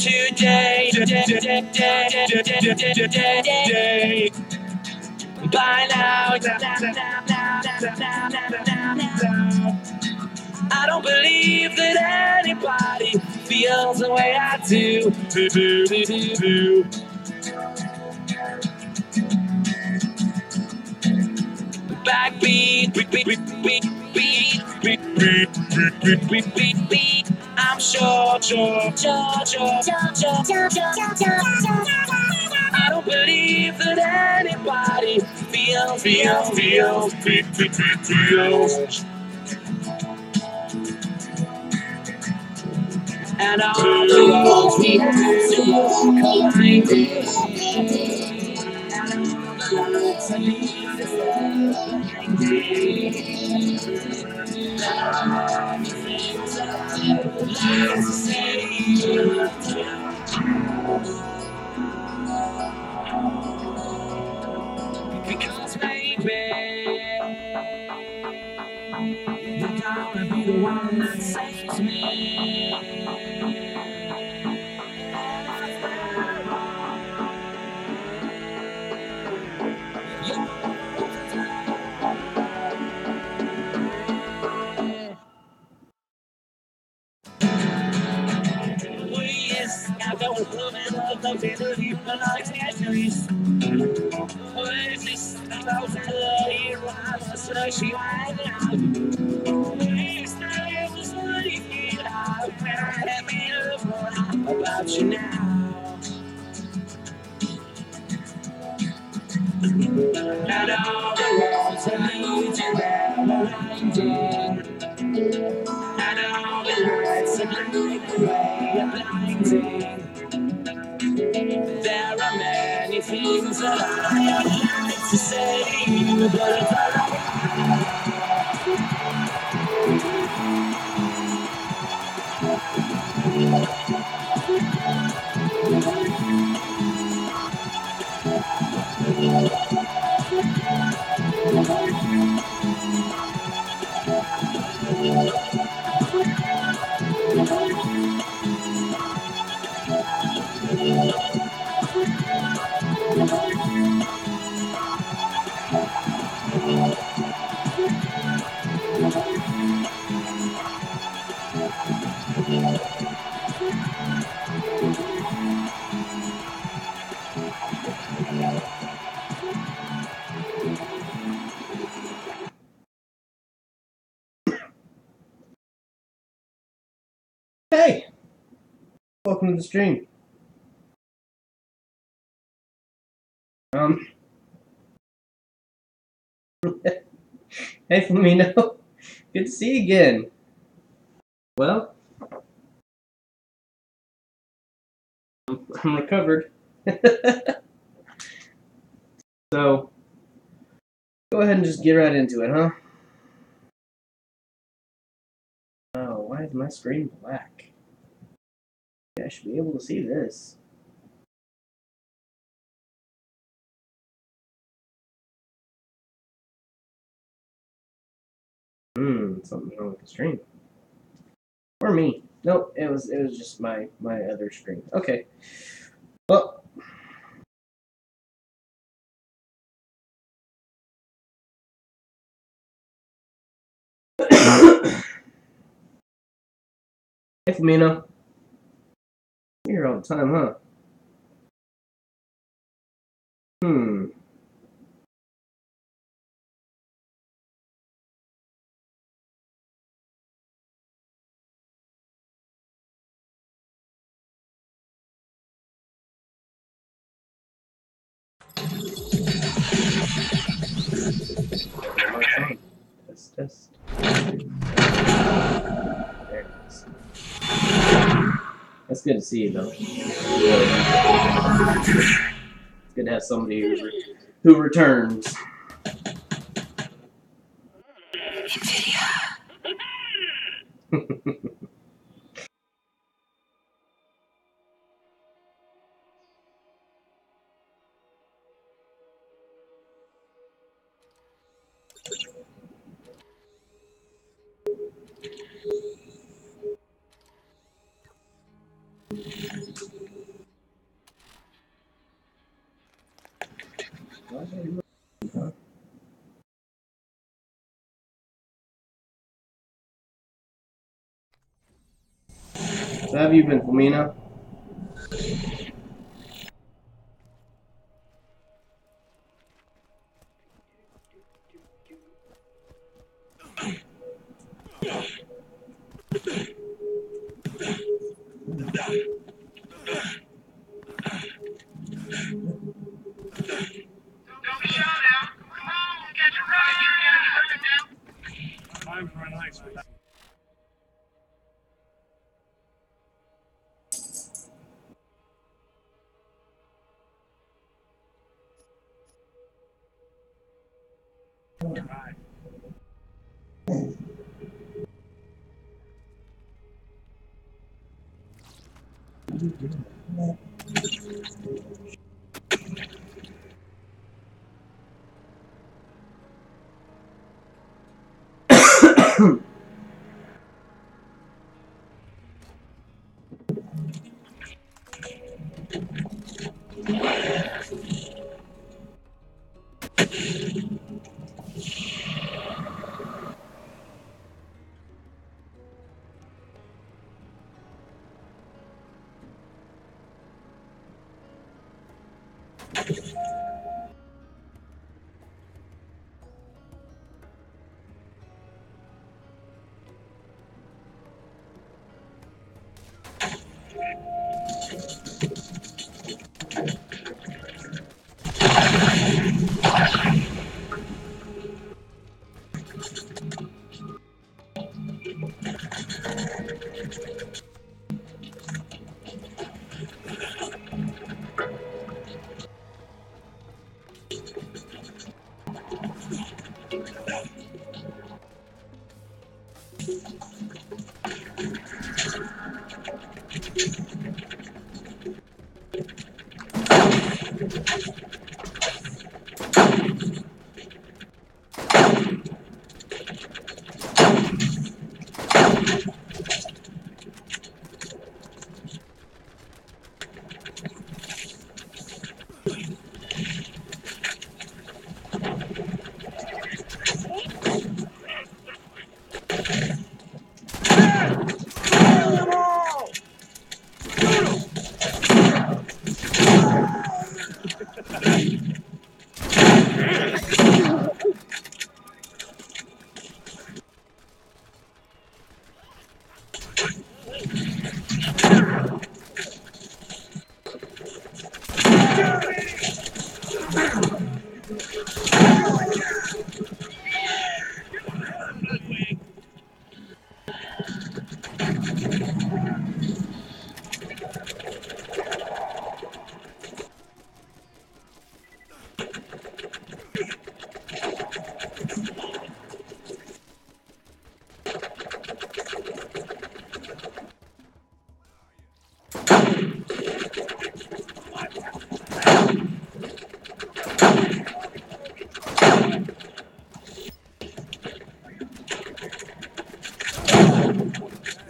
today. By now, I don't believe that anybody feels the way I do. Backbeat, beat, beat, beat, beat, beat, beat, beat, beat, beat, beat. I'm sure. I don't believe that anybody feels. And all the roads we have to walk blinding. And all the lights that lead us there blinding. And all the things that I would like to say. Because maybe you're gonna be the one that saves me. Yes, I don't love and love the ability for like centuries. What is this? I don't know here, I was searching right now. Yes, I was looking out when I had made up about you now. And all the roads that lead you there are winding. And all the lights that light the way are blinding. There are many things that I would like to say, but Hey! Welcome to the stream. Hey Flamino. Good to see you again. Well, I'm recovered. So, go ahead and just get right into it, huh? Oh, why is my screen black? Yeah, I should be able to see this. Something's wrong with the stream. Or me. Nope, it was just my other screen. Okay. Well, hey Flamino. You're here all the time, huh? Test. There it is. That's good to see you, though. It's good to have somebody who returns. So have you been, Flamina? Time for a nice relax. Right.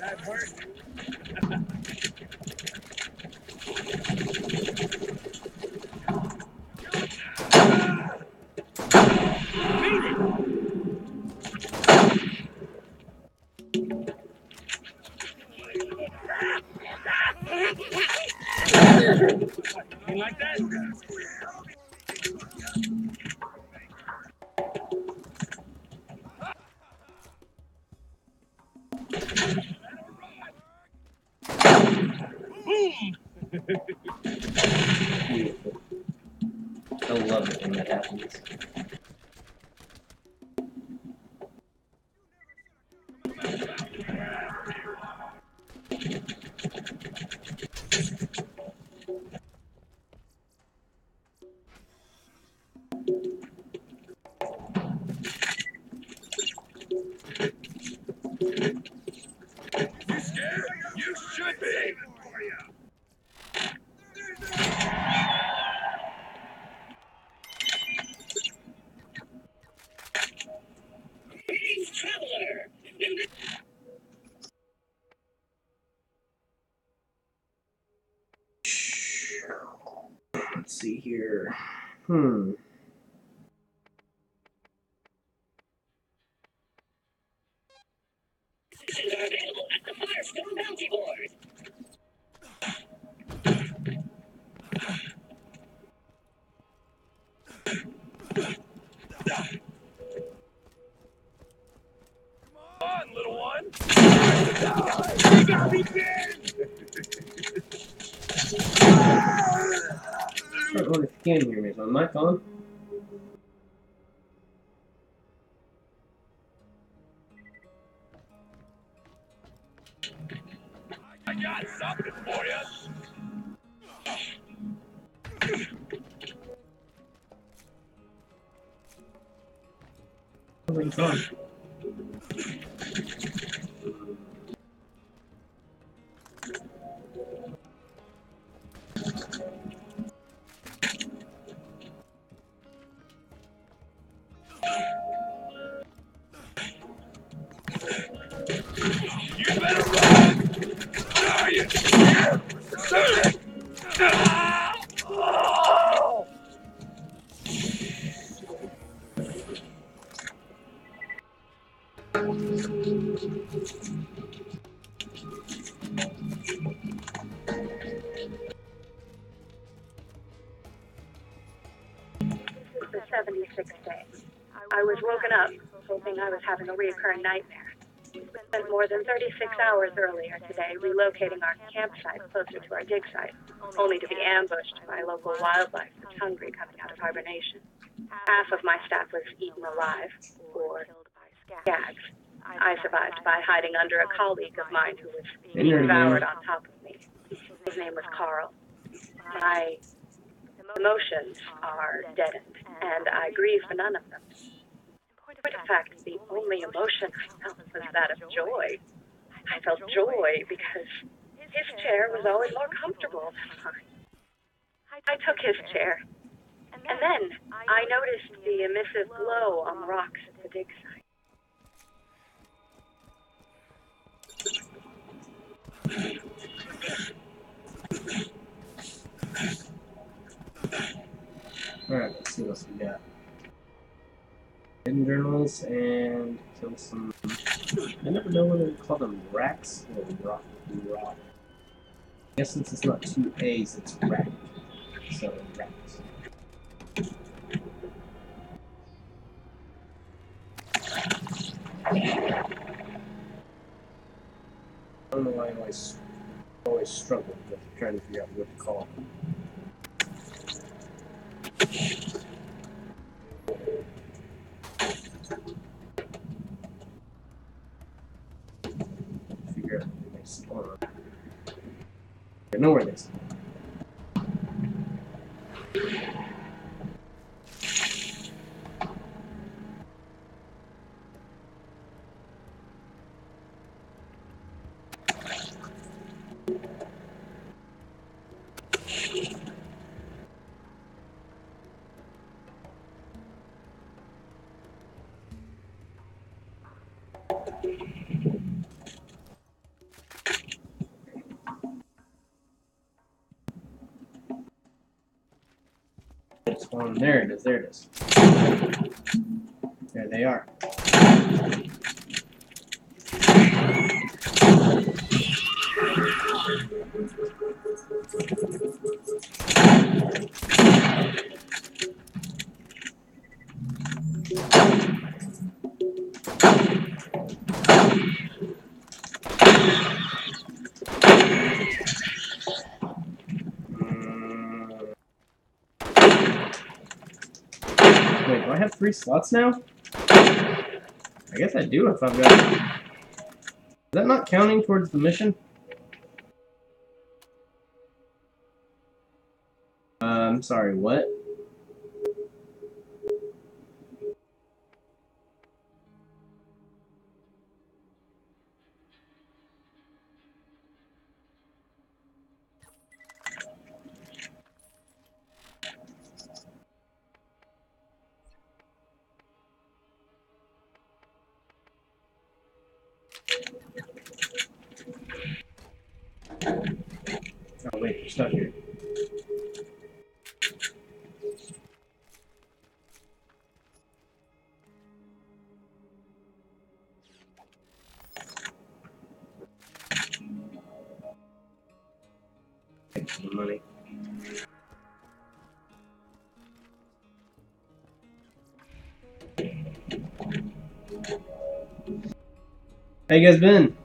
That hurt. You like that? Boom! Beautiful. I love it when that happens. You scared? You should be! Traveler! Let's see here. Hmm. Are available at the Firestone Bounty Board. on, little one. You got me pinned. I don't know if you can hear me. Is my mic on? I got something for you. Something's on. You better run. Are you scared? Oh. The 76th day. I was woken up, hoping I was having a reoccurring nightmare. We spent more than 36 hours earlier today relocating our campsite closer to our dig site, only to be ambushed by local wildlife that's hungry coming out of hibernation. Half of my staff was eaten alive, or killed by skags. I survived by hiding under a colleague of mine who was being devoured on top of me. His name was Carl. My emotions are deadened, and I grieve for none of them. In point of fact, the only emotion I felt was that of joy. I felt joy because his chair was always more comfortable than mine. I took his chair, and then I noticed the emissive glow on the rocks at the dig site. Alright, let's see what else we got. Hidden journals and kill some. I never know whether to call them racks or rock. I guess since it's not two A's, it's rack. So racks. I don't know why I always struggle with trying to figure out what to call them. Figure out where they spawn. I know where they spawn. Spawn. There it is. There it is. There they are. Wait, do I have 3 slots now? I guess I do if I've got. Is that not counting towards the mission? I'm sorry, what? Oh wait, you're stuck here. Take some money. How you guys been?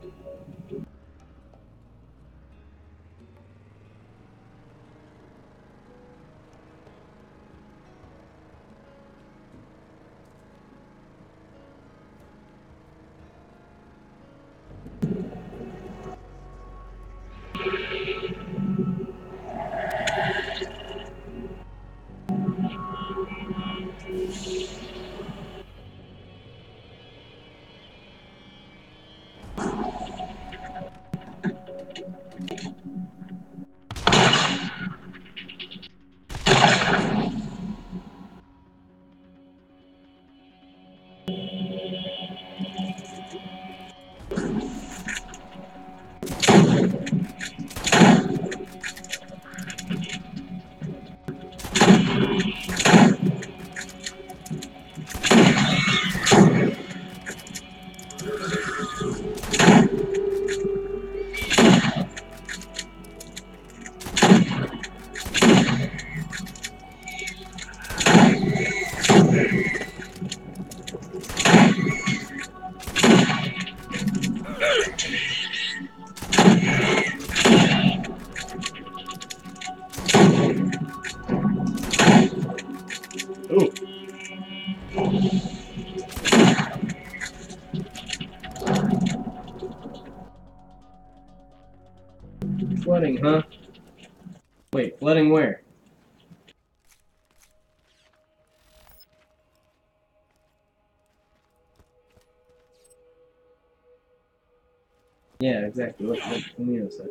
Ooh. Flooding, huh? Wait, flooding where? Yeah, exactly. What Camino said.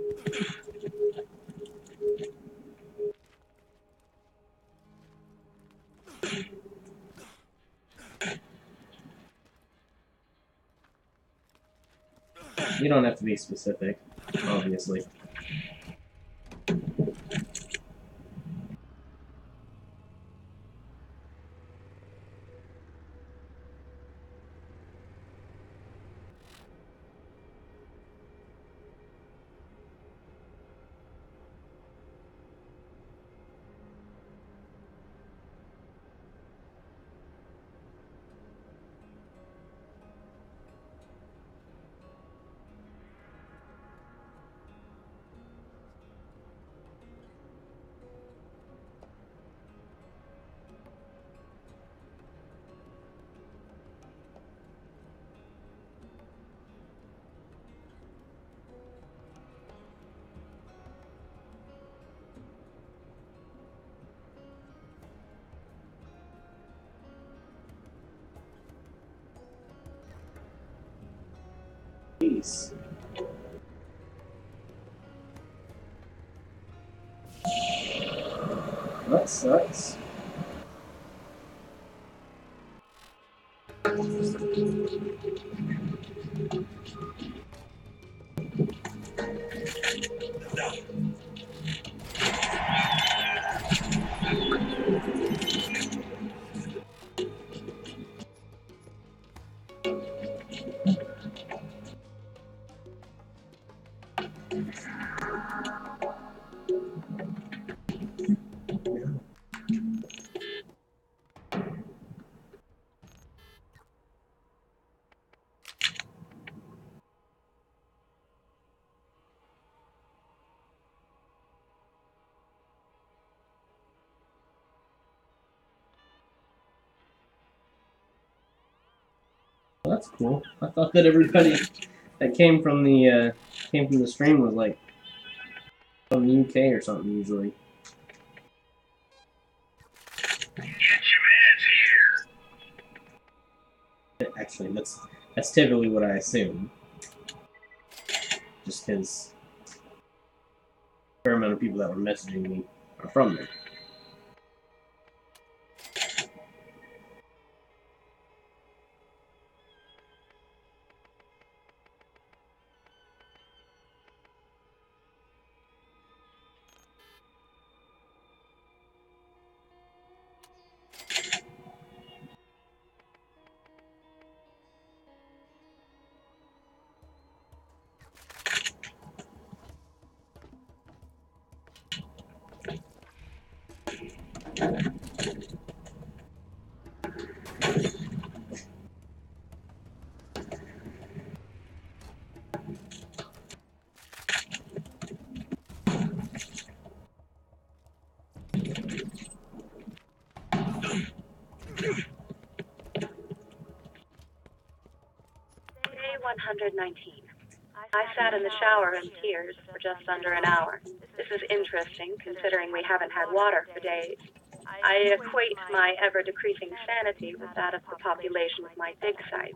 You don't have to be specific, obviously. Peace. That sucks. Well, that's cool. I thought that everybody that came from the stream was like from the UK or something usually. Get your hands here! Actually, that's typically what I assume. Just because a fair amount of people that were messaging me are from there. 119. I sat in the shower in tears for just under an hour. This is interesting, considering we haven't had water for days. I equate my ever-decreasing sanity with that of the population of my dig site.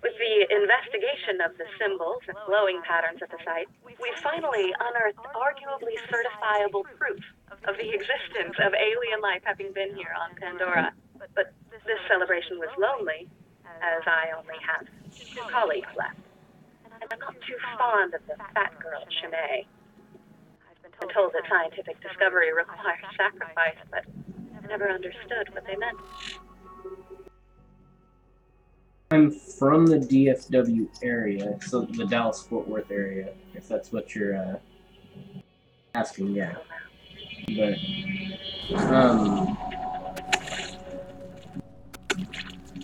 With the investigation of the symbols and glowing patterns at the site, we finally unearthed arguably certifiable proof of the existence of alien life having been here on Pandora. But this celebration was lonely, as I only have 2 colleagues left. And I'm not too fond of the fat girl, Shanae. I've been told that scientific discovery requires sacrifice, but I never understood what they meant. I'm from the DFW area, so the Dallas-Fort Worth area, if that's what you're asking, yeah. But,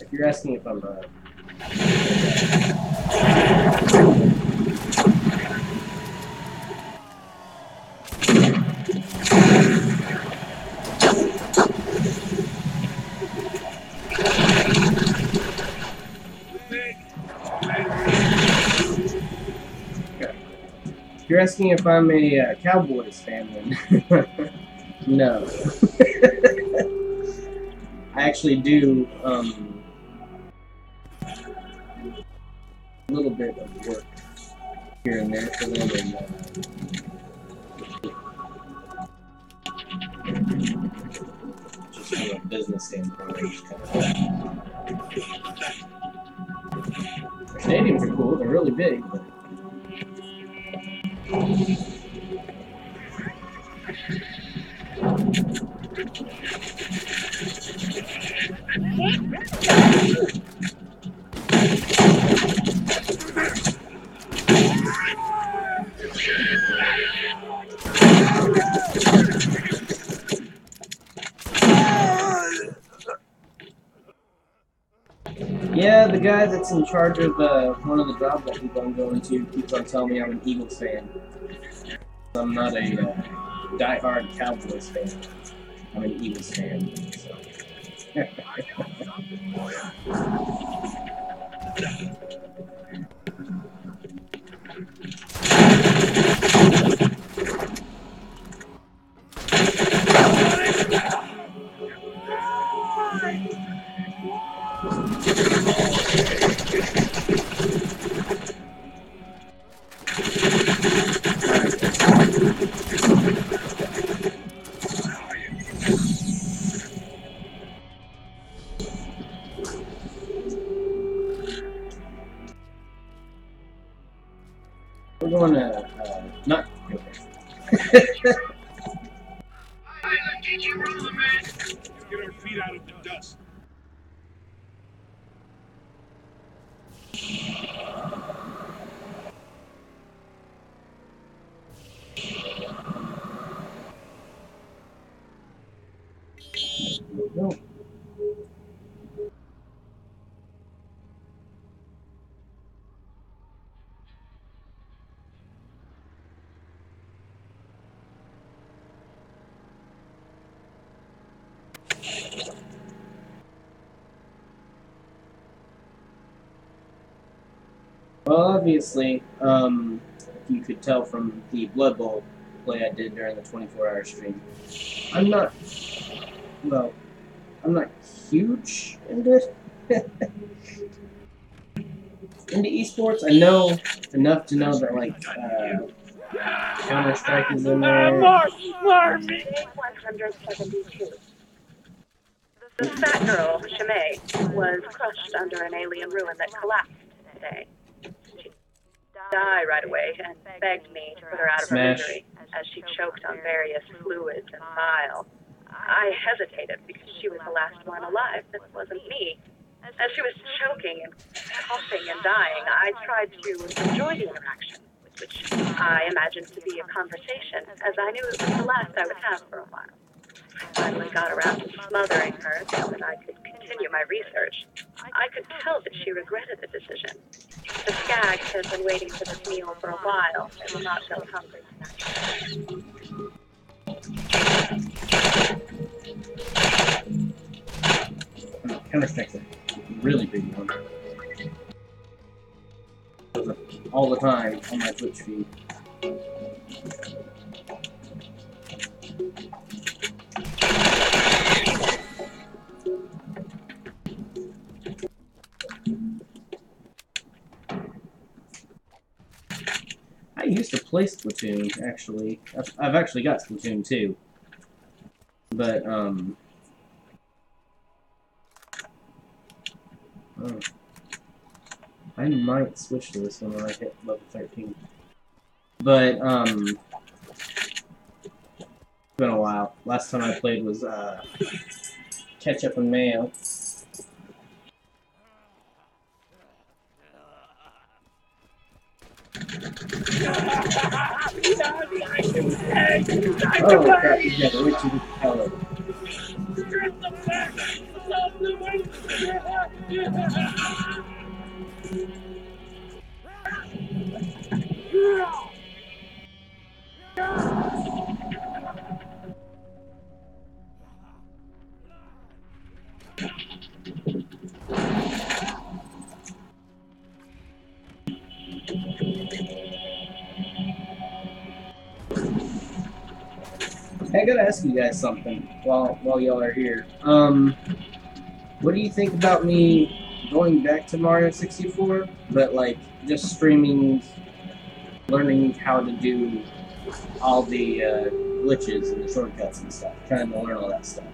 if you're asking if I'm, if you're asking if I'm a Cowboys fan, then no. I actually do a little bit of work here and there for them, and just from a business standpoint, just kind of. Their stadiums are cool; they're really big, but. Yeah, the guy that's in charge of one of the jobs I keep on going to keeps on telling me I'm an Eagles fan. I'm not a die-hard Cowboys fan. I'm an Eagles fan. So. We're going to not go there. Get our feet out of the dust. No. Well, obviously, if you could tell from the Blood Bowl play I did during the 24-hour stream, I'm not huge into esports. I know enough to know that, like, Counter-Strike is in there. Day 172. The fat girl, Shanae, was crushed under an alien ruin that collapsed today. She died right away and begged me to put her out of her misery as she choked on various fluids and bile. I hesitated because she was the last one alive that wasn't me. As she was choking and coughing and dying, I tried to enjoy the interaction, which I imagined to be a conversation, as I knew it was the last I would have for a while. I finally got around to smothering her so that I could continue my research. I could tell that she regretted the decision. The skags had been waiting for this meal for a while and were not so hungry tonight. Counter-Strike's a really big one. all the time on my Twitch feed. I used to play Splatoon, actually. I've actually got Splatoon 2. But, oh. I might switch to this one when I hit level 13. But, it's been a while. Last time I played was, Ketchup and Mayo. Oh crap, you got way too much color. Hey, I gotta ask you guys something while y'all are here. What do you think about me going back to Mario 64, but like just streaming, learning how to do all the glitches and the shortcuts and stuff, trying to learn all that stuff?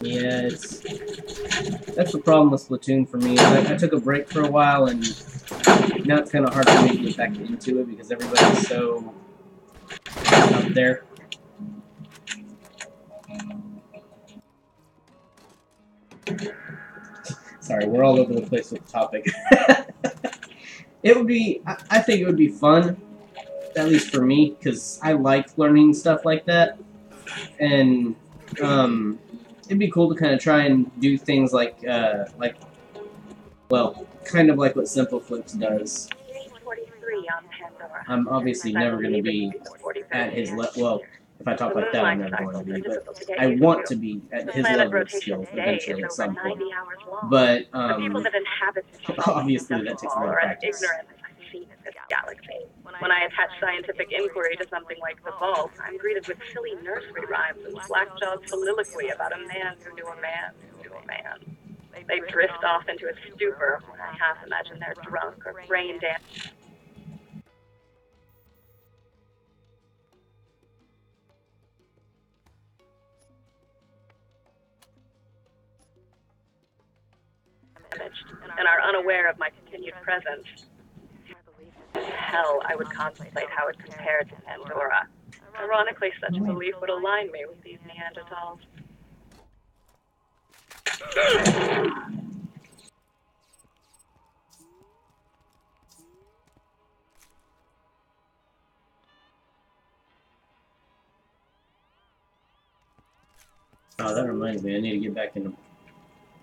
Yeah, that's the problem with Splatoon for me. I took a break for a while, and now it's kind of hard for me to get back into it because everybody's so up there. Sorry, we're all over the place with the topic. It would be, I think it would be fun, at least for me, because I like learning stuff like that, and it'd be cool to kind of try and do things like, well, kind of like what Simple Flips does. I'm obviously never going to be at his level. Well, if I talk like that, I'm never going to be. But I want to be at his level of skill eventually at some point. But obviously that takes a lot of practice. When I attach scientific inquiry to something like the vault, I'm greeted with silly nursery rhymes and slack-jawed soliloquy about a man who knew a man who knew a man. They drift off into a stupor when I half imagine they're drunk or brain damaged. And are unaware of my continued presence. Hell, I would contemplate how it compared to Pandora. Ironically, such a belief would align me with these Neanderthals. Oh, that reminds me, I need to get back into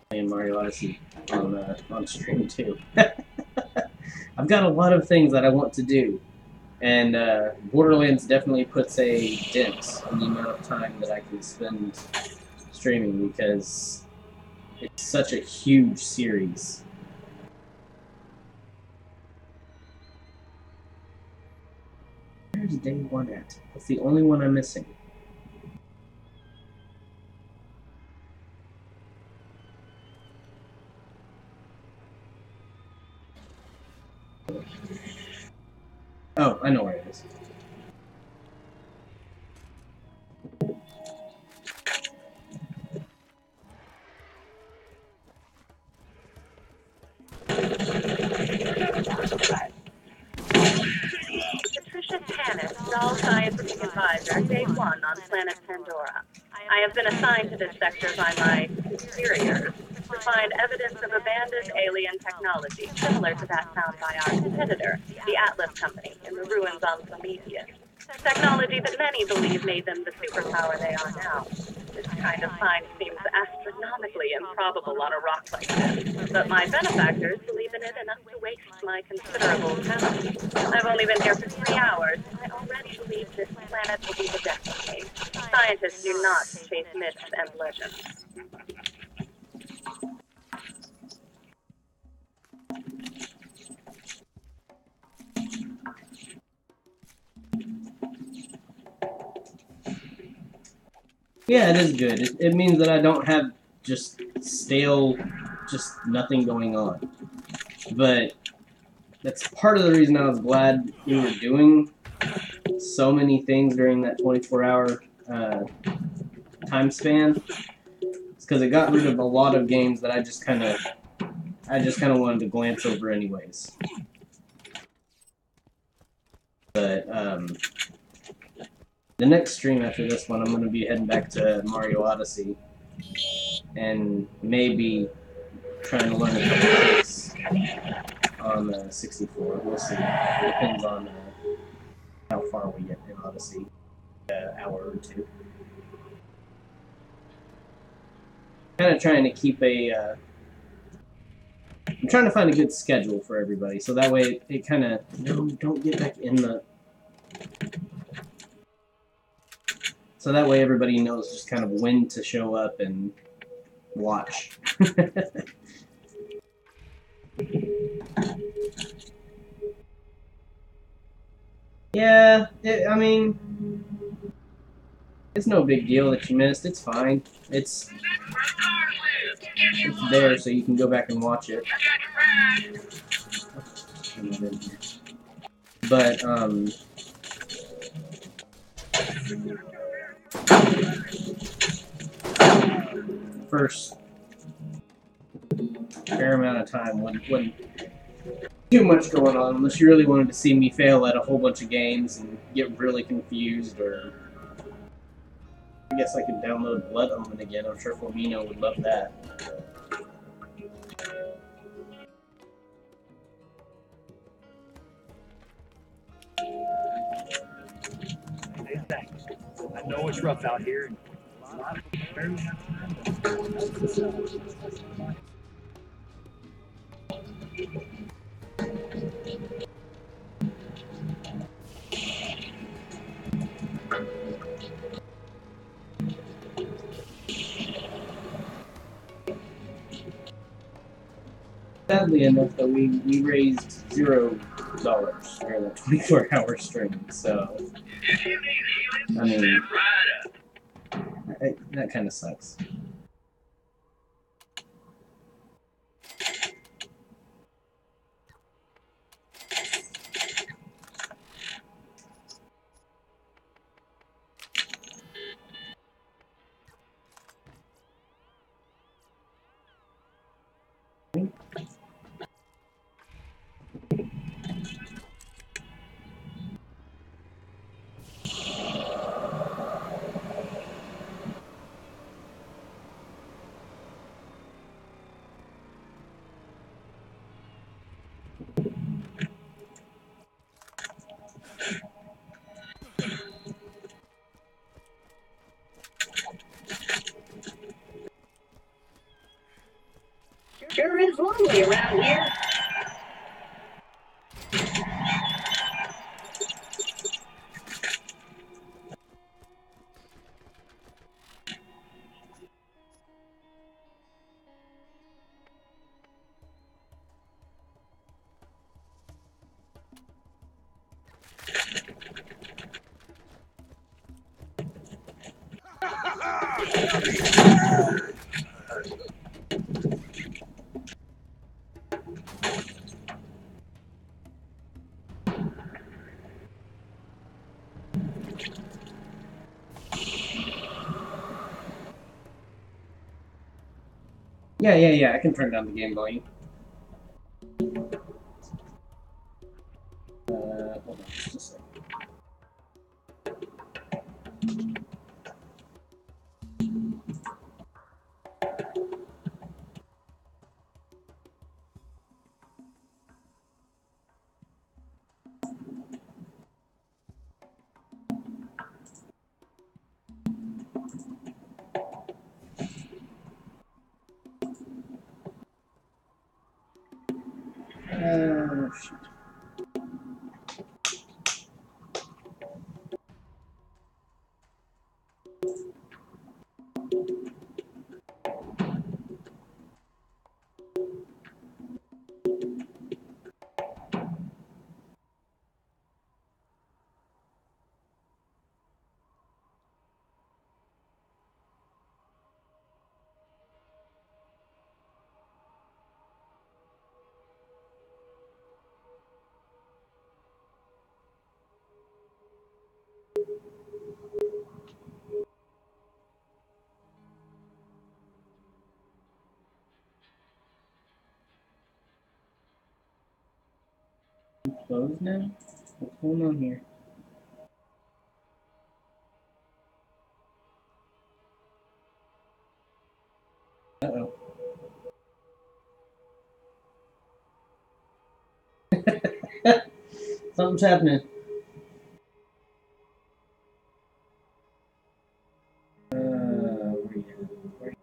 playing Mario Odyssey on stream too. I've got a lot of things that I want to do, and Borderlands definitely puts a dent in the amount of time that I can spend streaming because it's such a huge series. Where's day one at? That's the only one I'm missing. Oh, I know where it is. have been assigned to this sector by my superiors to find evidence of abandoned alien technology similar to that found by our competitor, the Atlas Company, in the ruins on Prometheus. Technology that many believe made them the superpower they are now. This kind of find seems astronomically improbable on a rock like this, but my benefactors believe in it enough to waste my considerable talent. I've only been here for 3 hours, and I already believe this planet will be the death of me. Scientists do not chase myths and legends. Yeah, it is good. It means that I don't have just stale, just nothing going on. But that's part of the reason I was glad we were doing so many things during that 24-hour time span. It's because it got rid of a lot of games that I just kind of wanted to glance over anyways. But the next stream after this one, I'm going to be heading back to Mario Odyssey and maybe trying to learn a couple tricks on 64. We'll see. It depends on how far we get in Odyssey. An hour or two. Kind of trying to keep a. I'm trying to find a good schedule for everybody, so that way it kind of don't get back in the. So that way everybody knows just kind of when to show up and watch. Yeah, I mean, it's no big deal that you missed. It's fine. It's there, so you can go back and watch it. But first fair amount of time wasn't too much going on, unless you really wanted to see me fail at a whole bunch of games and get really confused, or I guess I could download Blood Omen again. I'm sure Flamino would love that. Hey, thanks. I know it's rough out here. A lot of people barely have time. Sadly enough, though, we raised $0 during the 24-hour stream, so I mean, that kind of sucks. Sure is lonely around here. Yeah, I can turn down the game volume. Hold on just a second. Oh, shoot. Closed now? What's going on here? Uh-oh. Something's happening. Where you at? Where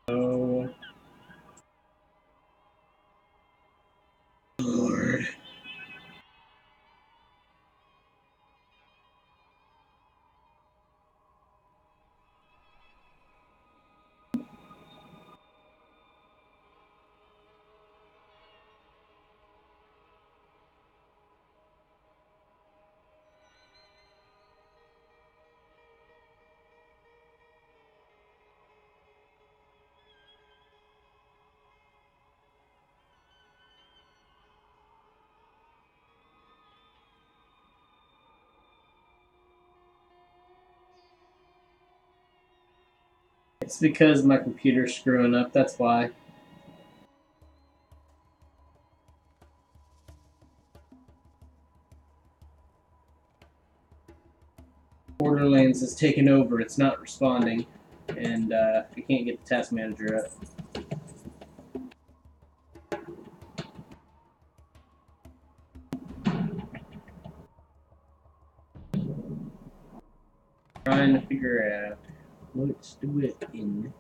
Oh, Lord. It's because my computer's screwing up, that's why. Borderlands has taken over, it's not responding, and I can't get the task manager up. Trying to figure out what to do it in.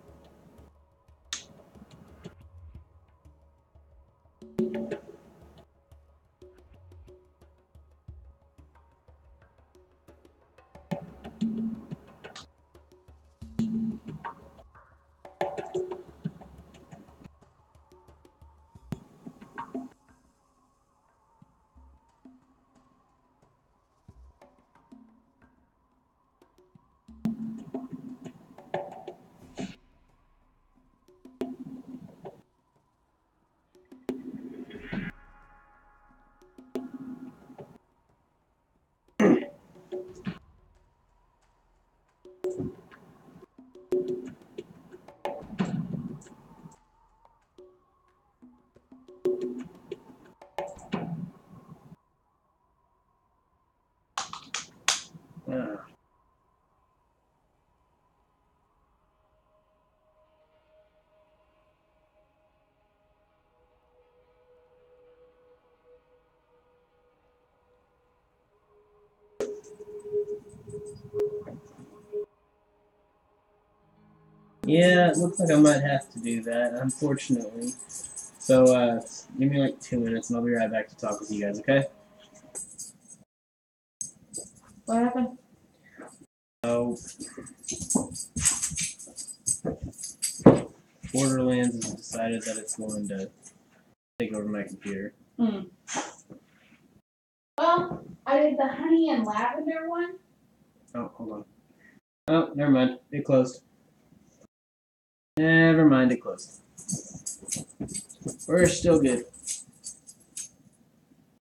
Ah. Yeah, it looks like I might have to do that, unfortunately. So, give me like 2 minutes and I'll be right back to talk with you guys, okay? What happened? So, Borderlands has decided that it's going to take over my computer. Well, I did the honey and lavender one. Oh, hold on. Oh, never mind. It closed. Never mind, it closed. We're still good.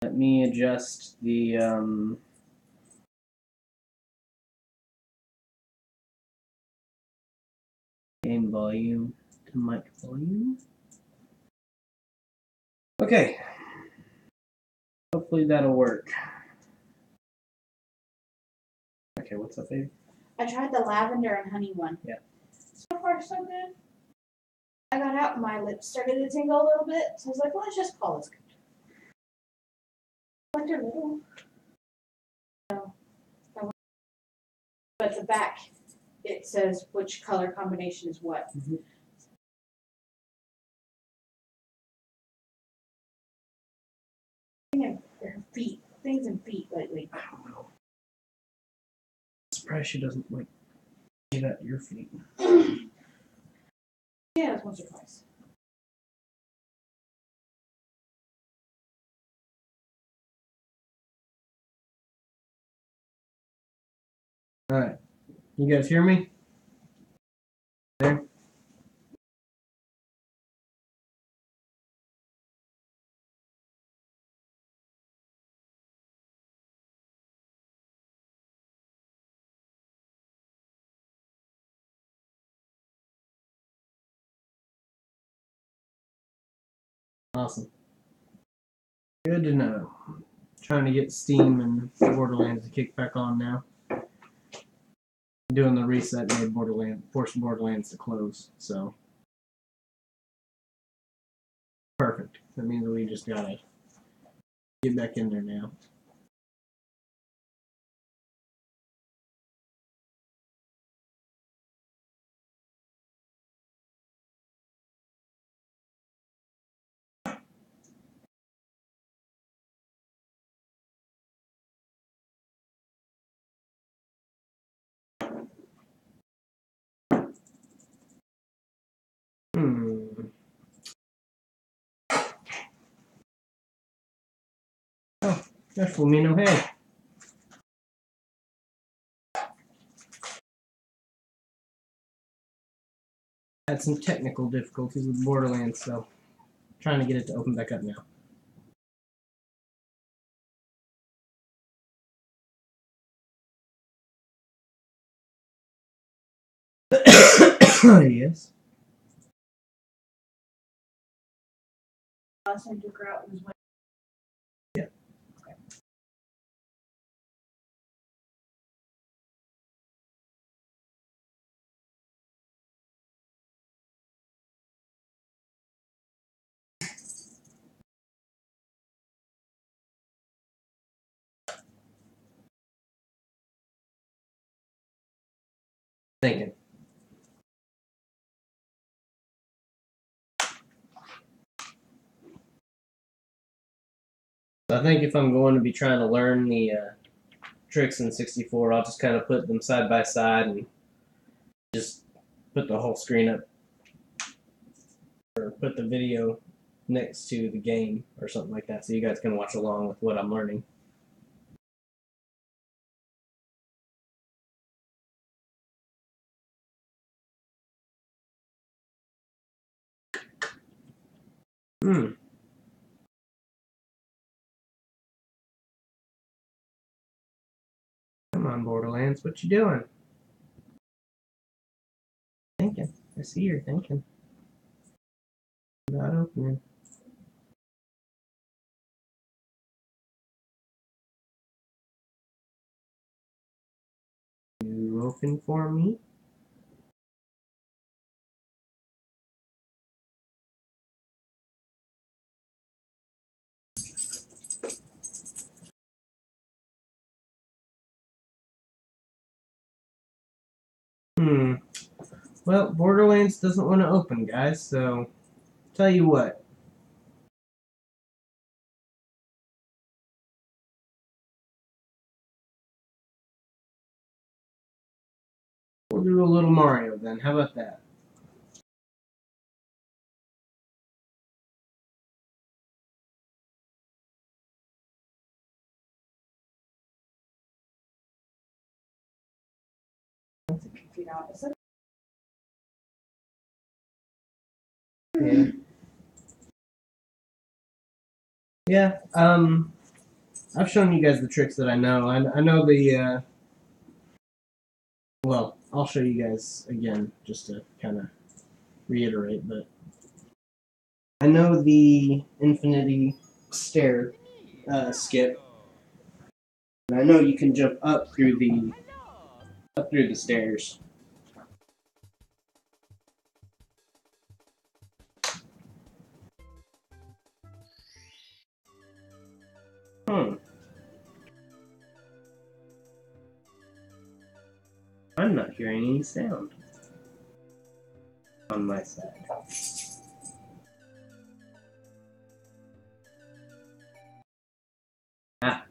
Let me adjust the, game volume to mic volume. Okay. Hopefully that'll work. Okay, what's up, baby? I tried the lavender and honey one. Yeah. So far, so good. I got out and my lips started to tingle a little bit, so I was like, well, let's just call this good. Like they're little. So, but the back, it says which color combination is what. Mm-hmm. Things in feet lately. I don't know. I'm surprised she doesn't like get at your feet. Yeah, it's once or twice. Alright. You guys hear me? There? Awesome. Good to know. Trying to get Steam and Borderlands to kick back on now. Doing the reset made forced Borderlands to close, so. Perfect. That means we just gotta get back in there now. Oh, there's Flamino. Hey. Had some technical difficulties with Borderlands, so trying to get it to open back up now. Yes. Last time I took her out was when. Yeah. Okay. Thinking. So I think if I'm going to be trying to learn the tricks in 64, I'll just kind of put them side by side and just put the whole screen up, or put the video next to the game or something like that, so you guys can watch along with what I'm learning. Come on, Borderlands, what you doing? Thinking. I see you're thinking. Not opening. You open for me? Well, Borderlands doesn't want to open, guys, so tell you what. We'll do a little Mario then. How about that? Yeah. Yeah, I've shown you guys the tricks that I know. I know the, well, I'll show you guys again, just to kind of reiterate, but I know the infinity stair skip, and I know you can jump up through the stairs. Hmm. I'm not hearing any sound on my side. Ah.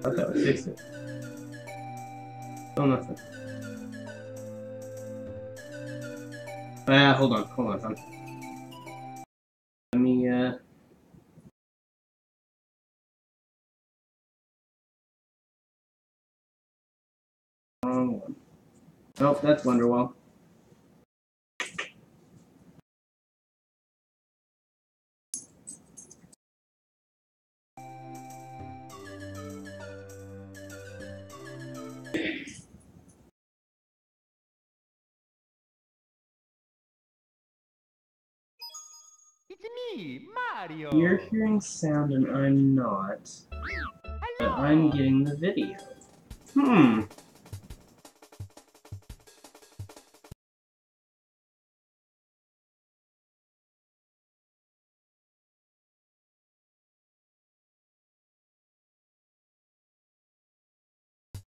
I thought we fixed it. Oh, nothing. Hold on. Let me, wrong one. Nope, that's Wonderwall. It's me, Mario. You're hearing sound and I'm not. But I'm getting the video. Hmm.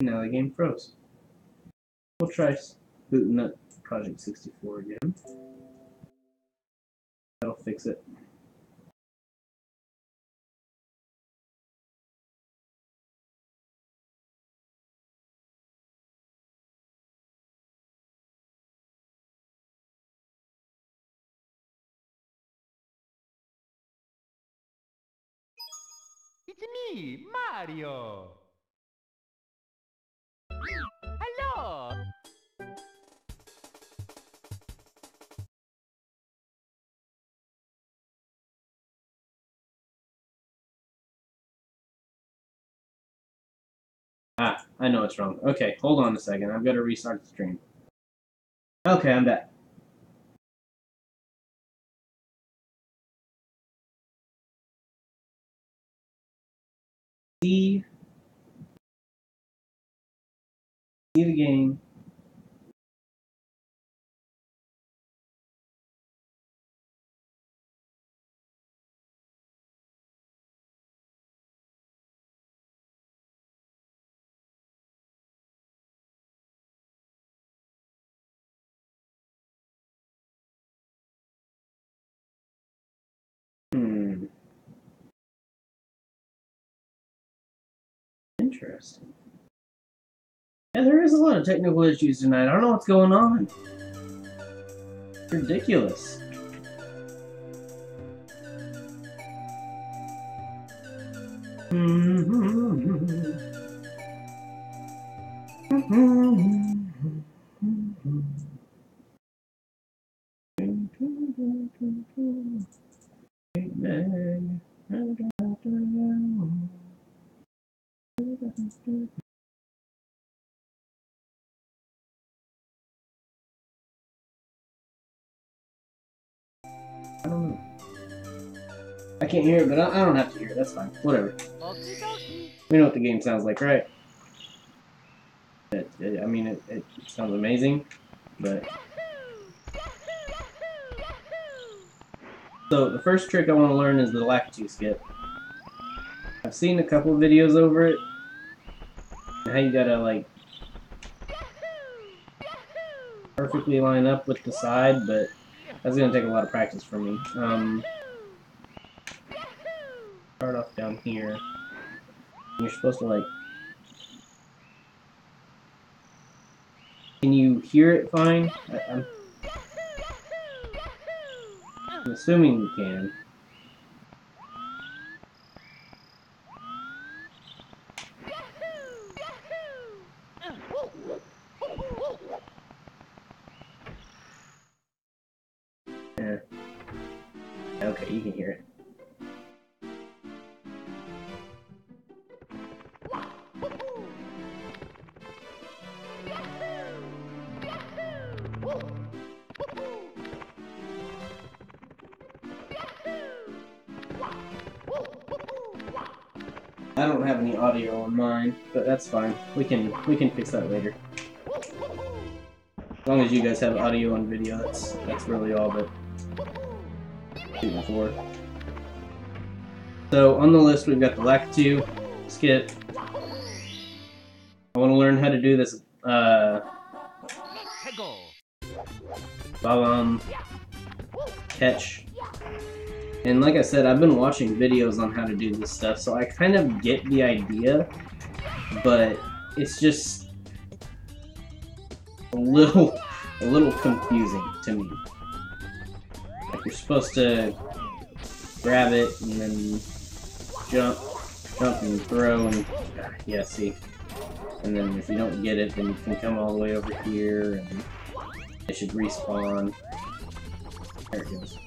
Now the game froze. We'll try booting up Project 64 again. That'll fix it. It's me, Mario. Hello. Ah, I know what's wrong. Okay, hold on a second. I've got to restart the stream. Okay, I'm back. See the game. Hmm. Interesting. Yeah, there is a lot of technical issues tonight. I don't know what's going on. It's ridiculous. I don't know. I can't hear it, but I don't have to hear it. That's fine. Whatever. Okie dokie. We know what the game sounds like, right? I mean, it sounds amazing, but So the first trick I want to learn is the Lakitu skip. I've seen a couple videos over it, and how you gotta like perfectly line up with the side, but that's gonna take a lot of practice for me. Start off down here. You're supposed to like. Can you hear it fine? I'm assuming you can. Yeah. Okay, you can hear it. I don't have any audio on mine, but that's fine. We can fix that later. As long as you guys have audio and video, that's really all that shooting for. So on the list we've got the Lakitu skip. I want to learn how to do this catch. And like I said, I've been watching videos on how to do this stuff, so I kind of get the idea, but it's just a little confusing to me. Like you're supposed to grab it and then jump and throw and yeah, see. And then if you don't get it, then you can come all the way over here and it should respawn. There it goes.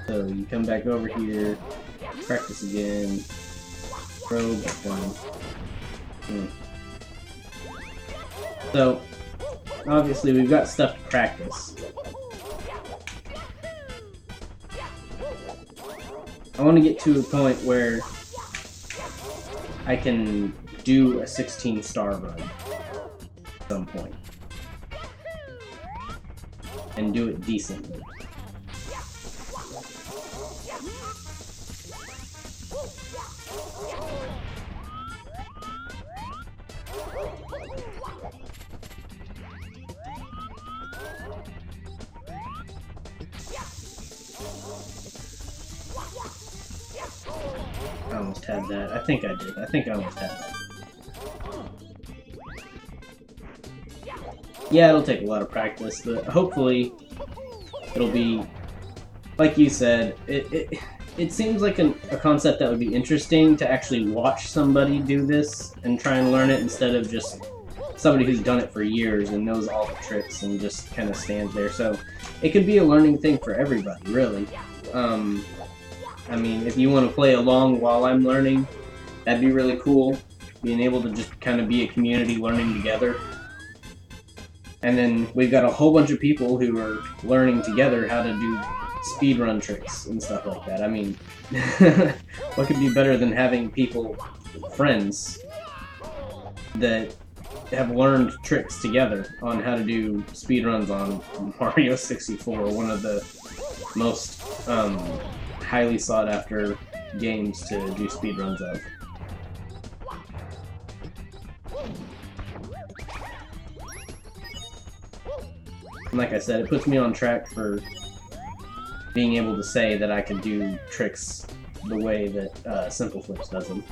So you come back over here, practice again, throw back down. So obviously we've got stuff to practice. I want to get to a point where I can do a 16-star run at some point and do it decently. I almost had that. I think I did. I think I almost had that. Yeah, it'll take a lot of practice, but hopefully it'll be, like you said, it seems like a concept that would be interesting to actually watch somebody do this and try and learn it instead of just somebody who's done it for years and knows all the tricks and just kind of stands there. So it could be a learning thing for everybody, really. I mean, if you want to play along while I'm learning, that'd be really cool. Being able to just kind of be a community learning together. And then we've got a whole bunch of people who are learning together how to do speedrun tricks and stuff like that. I mean, what could be better than having people, friends, that have learned tricks together on how to do speedruns on Mario 64, one of the most highly sought after games to do speedruns of. And like I said, it puts me on track for being able to say that I can do tricks the way that Simple Flips does them.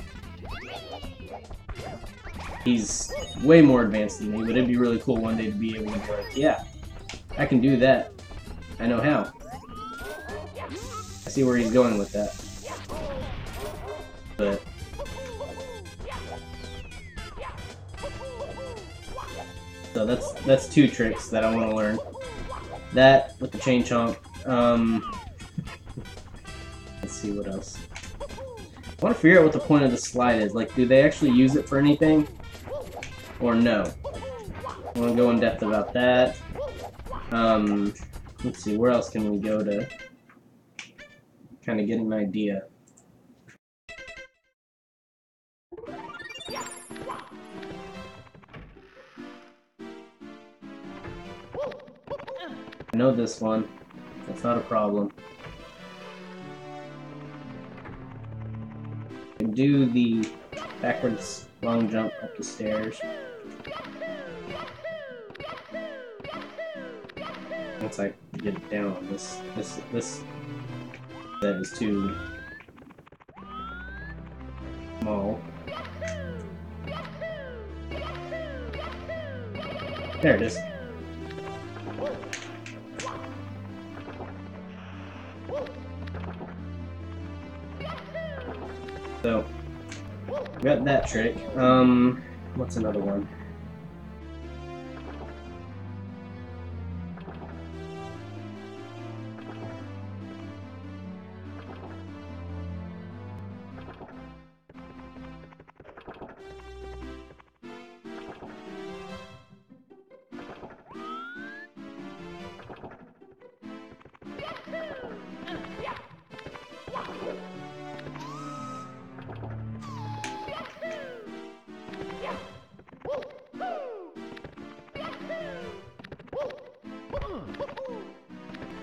He's way more advanced than me, but it'd be really cool one day to be able to be like, yeah, I can do that. I know how. I see where he's going with that. But so that's two tricks that I want to learn. That with the chain chomp. Let's see what else. I want to figure out what the point of the slide is. Like, do they actually use it for anything? Or no? I want to go in depth about that. Let's see, where else can we go to kind of get an idea? I know this one. That's not a problem. And do the backwards long jump up the stairs. Once I get down, this that is too small. There it is. So, got that trick. What's another one?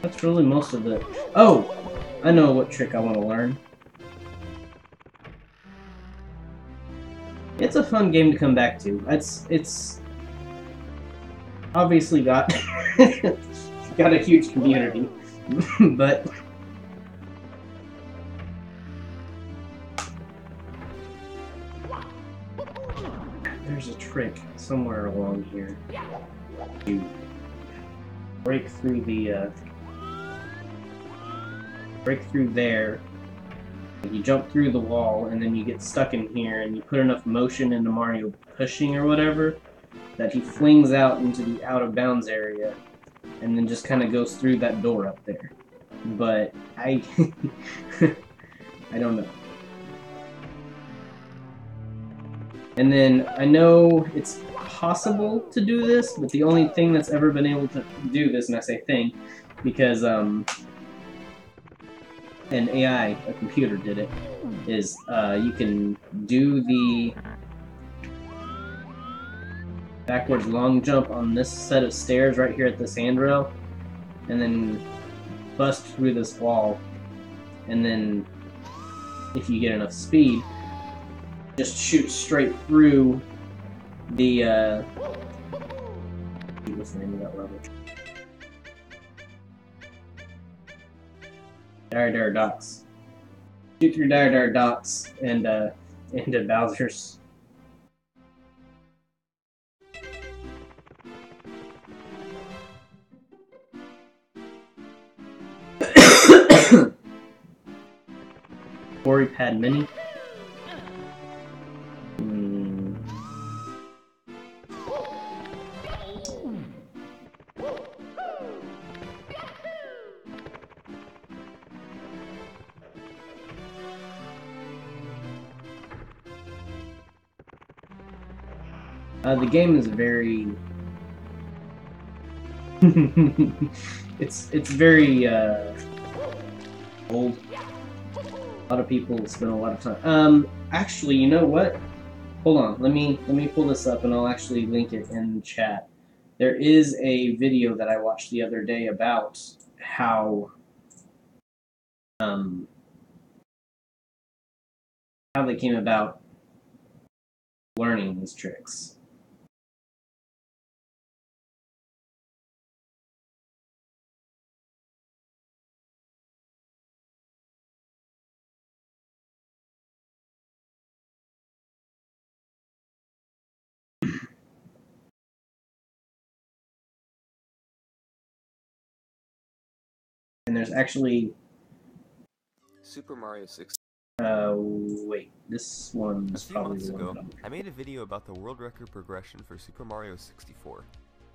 That's really most of it. Oh! I know what trick I want to learn. It's a fun game to come back to. It's obviously got got a huge community, but there's a trick somewhere along here. You break through the break through there. You jump through the wall, and then you get stuck in here, and you put enough motion into Mario pushing or whatever that he flings out into the out of bounds area, and then just kind of goes through that door up there. But I don't know. And then I know it's possible to do this, but the only thing that's ever been able to do this, and I say thing, because an AI, a computer did it, is you can do the backwards long jump on this set of stairs right here at this handrail, and then bust through this wall, and then if you get enough speed, just shoot straight through the what's the name of that level? Dire Docks. Shoot through Dire Docks and into Bowser's. Quarry Pad Mini. The game is very it's very old. A lot of people spend a lot of time. Actually, you know what? Hold on. Let me pull this up, and I'll actually link it in chat. There is a video that I watched the other day about how they came about learning these tricks. And there's actually Super Mario 60. wait, this one's A few probably months the ago, one. I made a video about the world record progression for Super Mario 64.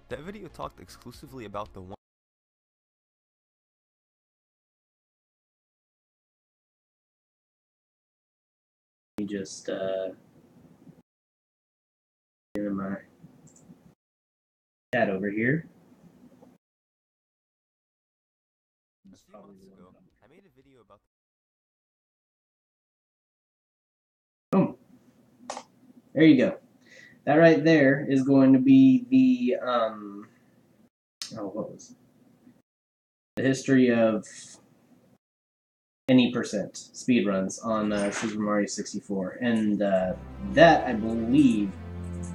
That video talked exclusively about the one. Let me just get in my chat over here. A few months ago, I made a video about. Boom. There you go. That right there is going to be the what was it? the history of any percent speedruns on Super Mario 64, and that, I believe,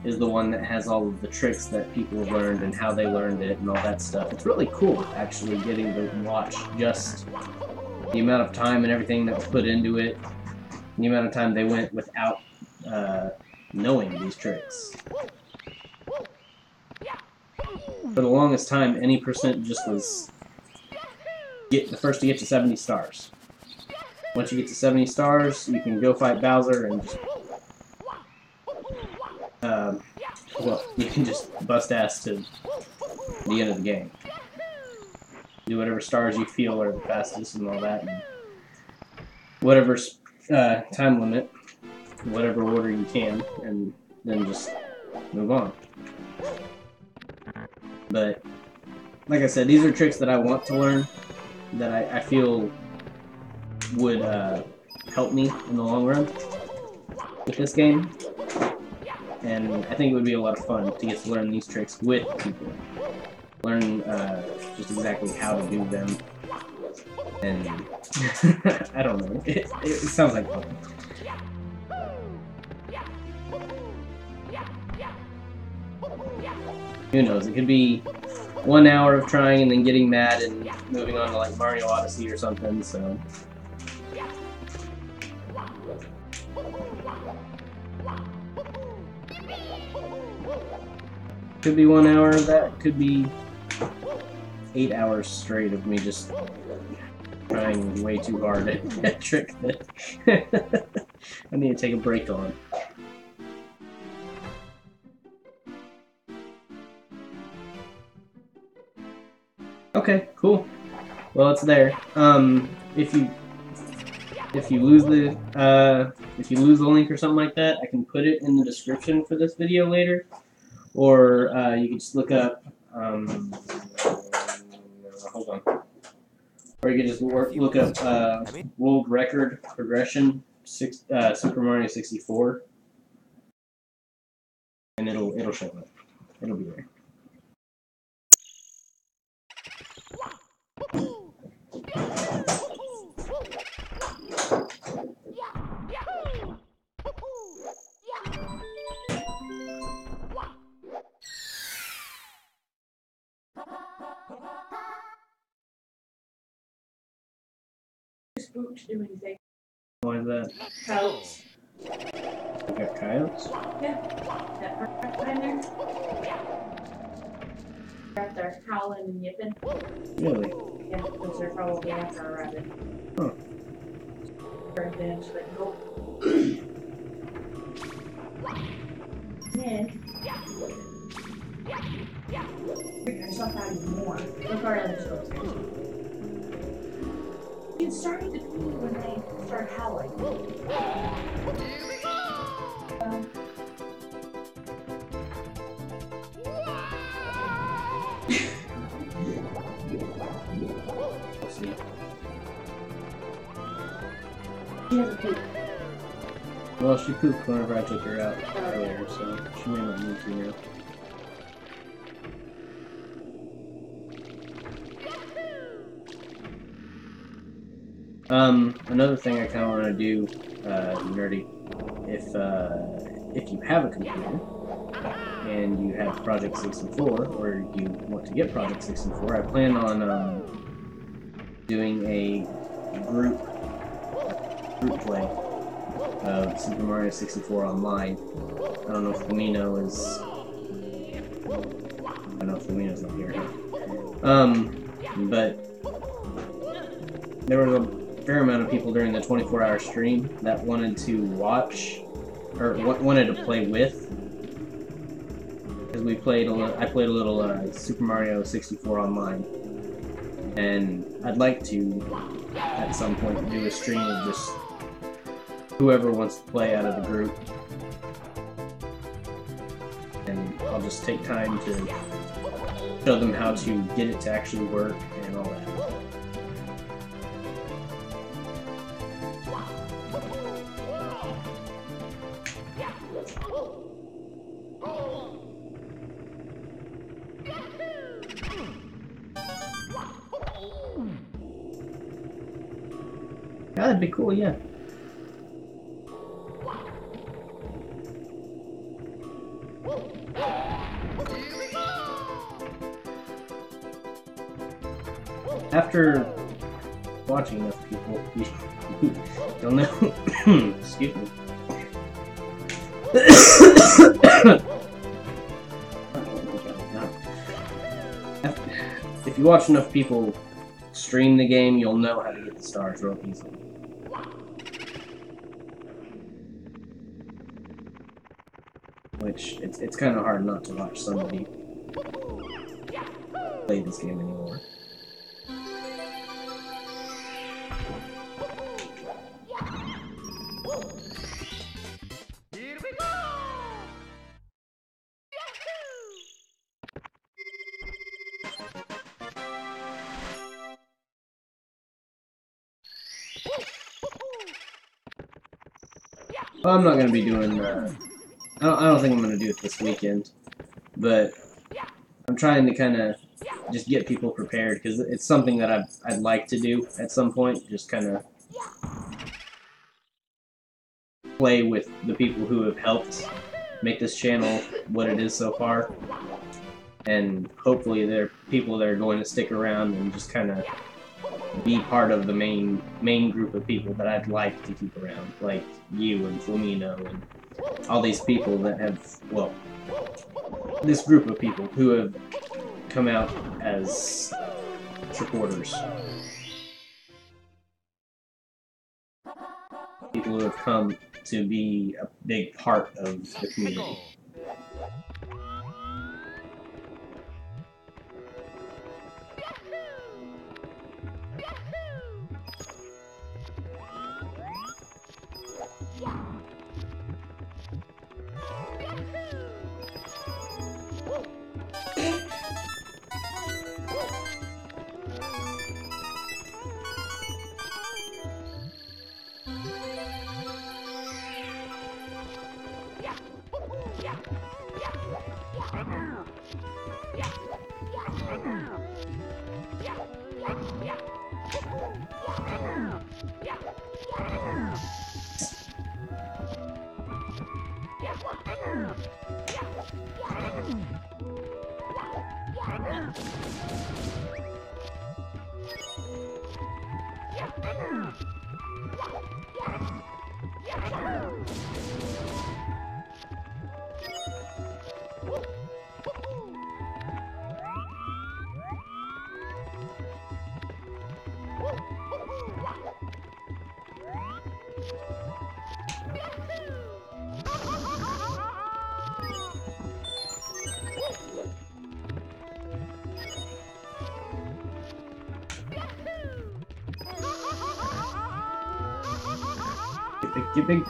is the one that has all of the tricks that people learned and how they learned it and all that stuff. It's really cool, actually, getting to watch just the amount of time and everything that was put into it, and the amount of time they went without knowing these tricks. For the longest time, any percent just was the first to get to 70 stars. Once you get to 70 stars, you can go fight Bowser and just, well, you can just bust ass to the end of the game. Do whatever stars you feel are the fastest and all that, and whatever time limit, whatever order you can, and then just move on. But, like I said, these are tricks that I want to learn, that I feel would help me in the long run with this game. And I think it would be a lot of fun to get to learn these tricks with people. Learn just exactly how to do them. And I don't know, it sounds like fun. Who knows, it could be 1 hour of trying and then getting mad and moving on to like Mario Odyssey or something, so. Could be 1 hour of that, could be 8 hours straight of me just trying way too hard at a trick that I need to take a break on. Okay, cool. Well, it's there. If you lose the link or something like that, I can put it in the description for this video later, or you can just look up. Hold on. Or you can just look up world record progression Super Mario 64, and it'll show up. It'll be there. Spooked doing things. Why is that? Coyotes. You got coyotes? Yeah. That part behind there. Right there, howling and yipping. Really? Yeah, because they're probably after a rabbit. Huh. Right then, so they can go. Then. I saw that even more. Look our other stories. It started to pee when they started howling. She has a poop. Well, she pooped whenever I took her out earlier, so she may not need to now. Another thing I kind of want to do, nerdy, if you have a computer and you have Project 64, or you want to get Project 64, I plan on doing a group play of Super Mario 64 online. I don't know if Lumino's not here. But there was a fair amount of people during the 24-hour stream that wanted to watch, or wanted to play with, because I played a little Super Mario 64 online, and I'd like to at some point do a stream of just whoever wants to play out of the group, and I'll just take time to show them how to get it to actually work and all that. that'd be cool, yeah. After watching enough people, you'll know. Excuse me. If you watch enough people stream the game, you'll know how to get the stars real easily. Which, it's kind of hard not to watch somebody play this game anymore. Well, I'm not gonna be doing. I don't think I'm gonna do it this weekend, but I'm trying to kind of just get people prepared because it's something that I'd like to do at some point. Just kind of play with the people who have helped make this channel what it is so far, and hopefully they're people that are going to stick around and just kind of be part of the main group of people that I'd like to keep around, like you and Flamino and all these people that have, well, this group of people who have come out as supporters. People who have come to be a big part of the community. Get big.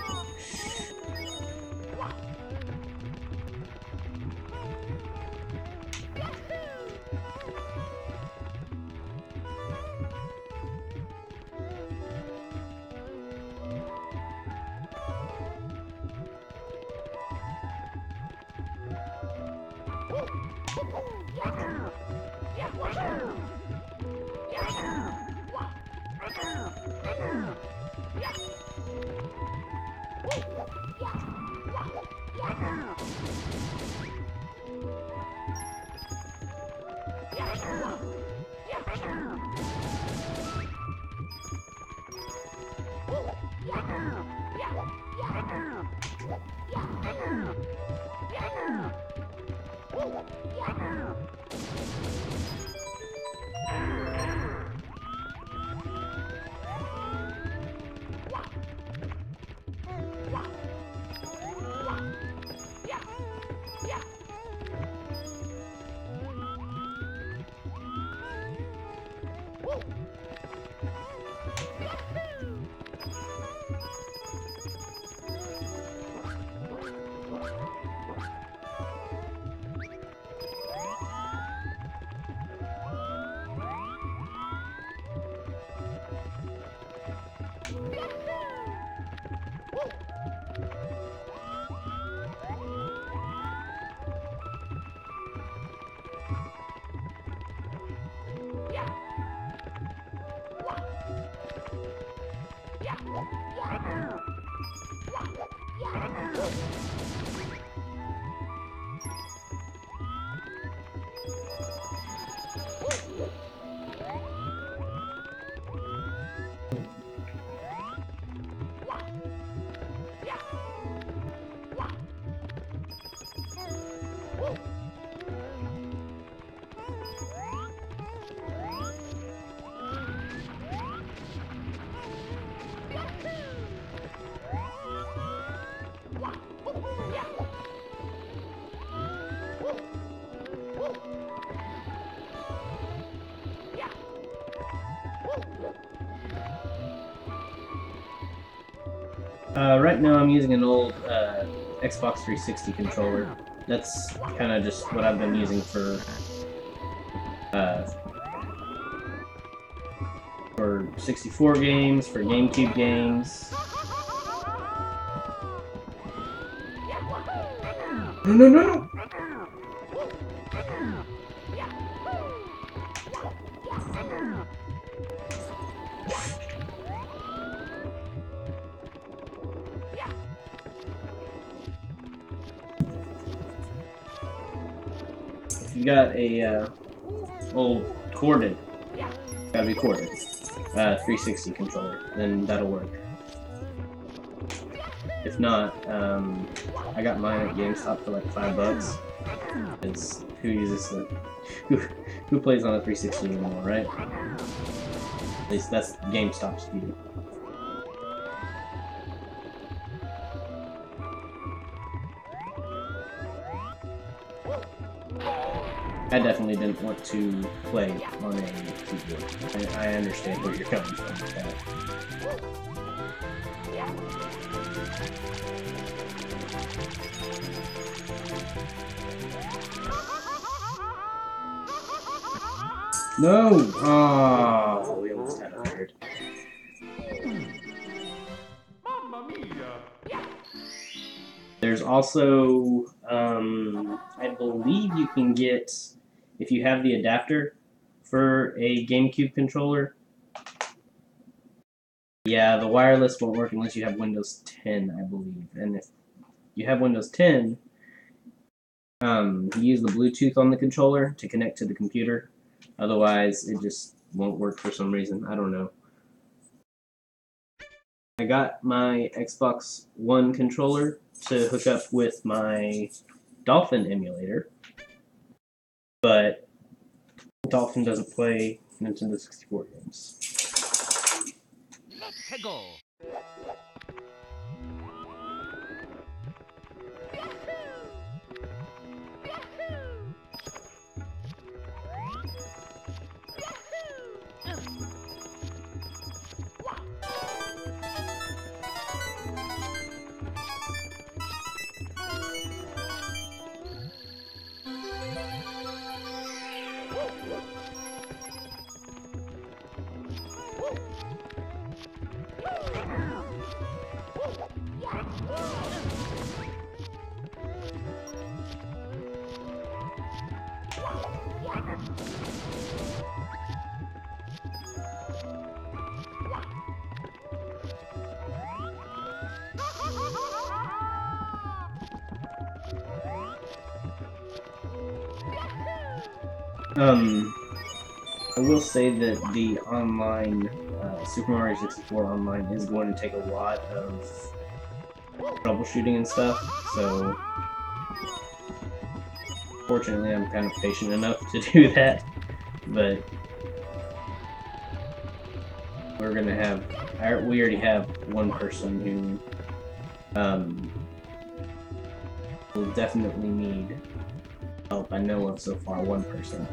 Right now I'm using an old Xbox 360 controller. That's kind of just what I've been using for 64 games, for GameCube games. No, no, no, no! If you got a old corded, gotta be corded, 360 controller, then that'll work. If not, I got mine at GameStop for like $5. Because who uses the who plays on a 360 anymore, right? At least that's GameStop's view. I definitely didn't want to play on a keyboard. I understand where you're coming from with that. No! Oh, we almost had a third. There's also, I believe you can get, if you have the adapter for a GameCube controller. Yeah, the wireless won't work unless you have Windows 10, I believe. And if you have Windows 10, you use the Bluetooth on the controller to connect to the computer. Otherwise, it just won't work for some reason. I don't know. I got my Xbox One controller to hook up with my Dolphin emulator, but Dolphin doesn't play Nintendo 64 games. Let's go. I will say that the online Super Mario 64 online is going to take a lot of troubleshooting and stuff, so fortunately I'm kind of patient enough to do that, but we're gonna have, we already have one person who will definitely need help. I know of so far one person.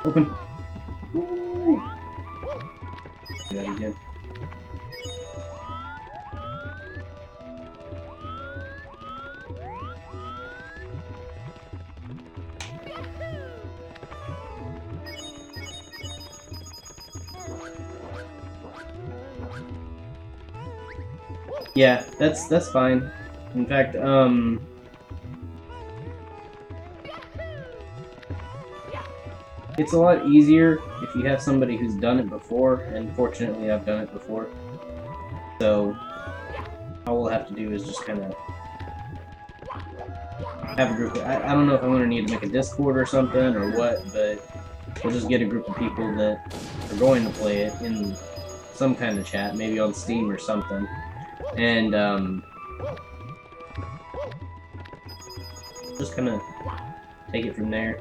Open. Ooh. Do that again. Yeah, that's fine. In fact, it's a lot easier if you have somebody who's done it before, and fortunately I've done it before. So, all we'll have to do is just kind of have a group. I don't know if I'm going to need to make a Discord or something or what, but we'll just get a group of people that are going to play it in some kind of chat, maybe on Steam or something. And, just kind of take it from there.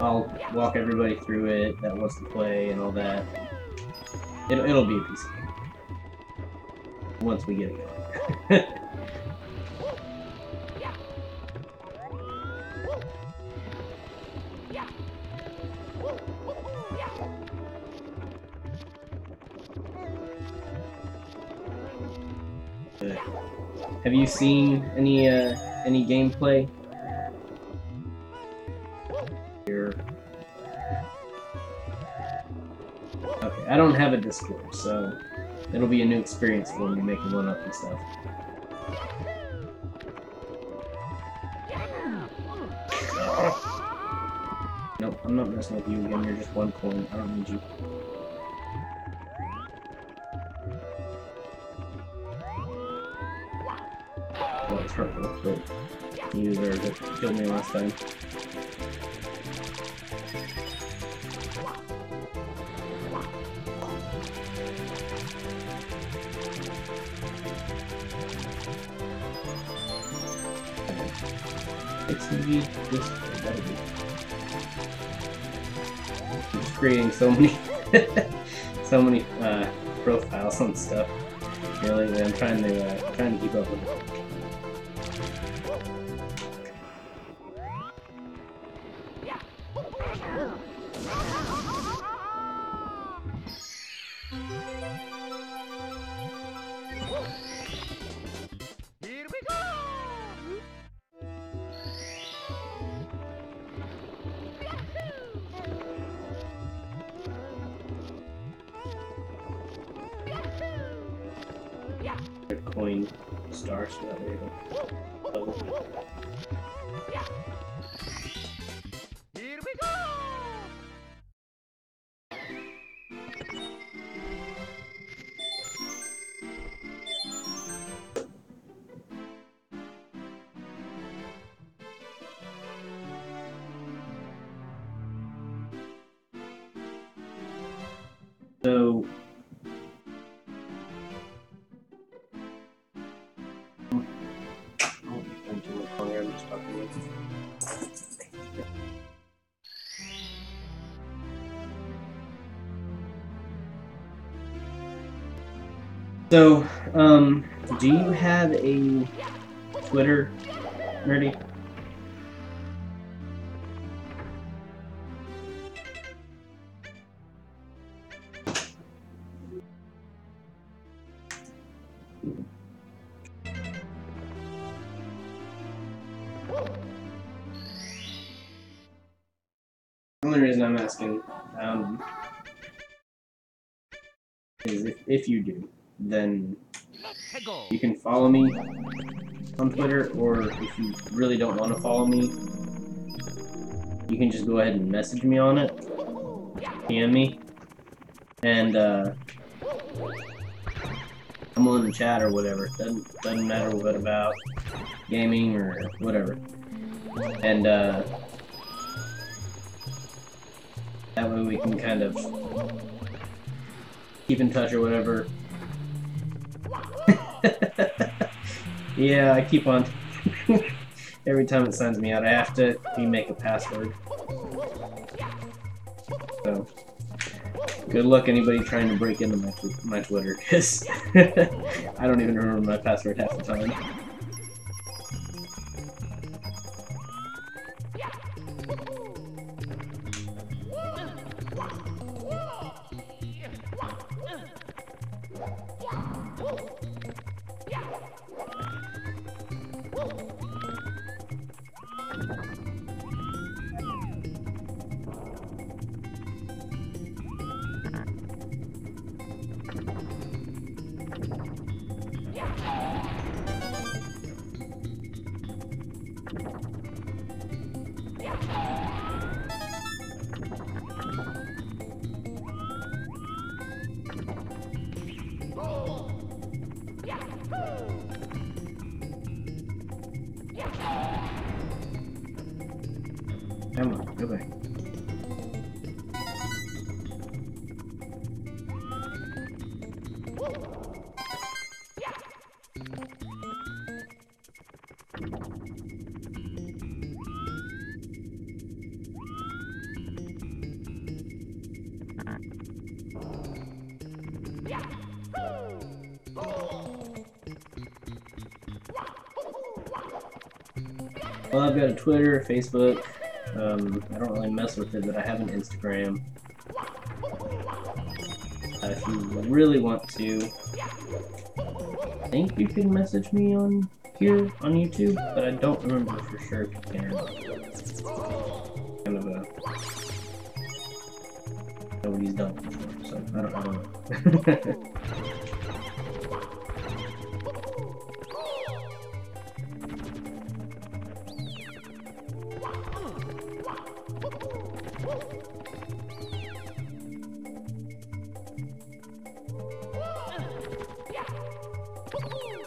I'll walk everybody through it that wants to play and all that. It'll be a piece of cake. Once we get it going. Have you seen any gameplay? Here. Okay, I don't have a Discord, so it'll be a new experience for me making one up and stuff. Nope, I'm not messing with you again. You're just one coin. I don't need you. Well, it's hurtful, but you deserved it. You killed me last time. It's indeed this that'll be. I'm just creating so many so many profiles and stuff. Really, I'm trying to keep up with it. Coin star so that way it'll level. Here we go! So So, do you have a Twitter, Nerdy? The only reason I'm asking is if you do, then you can follow me on Twitter, or if you really don't want to follow me, you can just go ahead and message me on it, PM me, and I'm willing to chat or whatever. Doesn't matter what about gaming or whatever. And that way we can kind of keep in touch or whatever. Yeah, I keep on. Every time it signs me out, I have to remake a password. So, good luck anybody trying to break into my Twitter, because I don't even remember my password half the time. Go back. Well, I've got a Twitter, Facebook. I don't really mess with it, but I have an Instagram. If you really want to, I think you can message me on here on YouTube, but I don't remember for sure if you can or not. Kind of a nobody's done it before, so I don't know.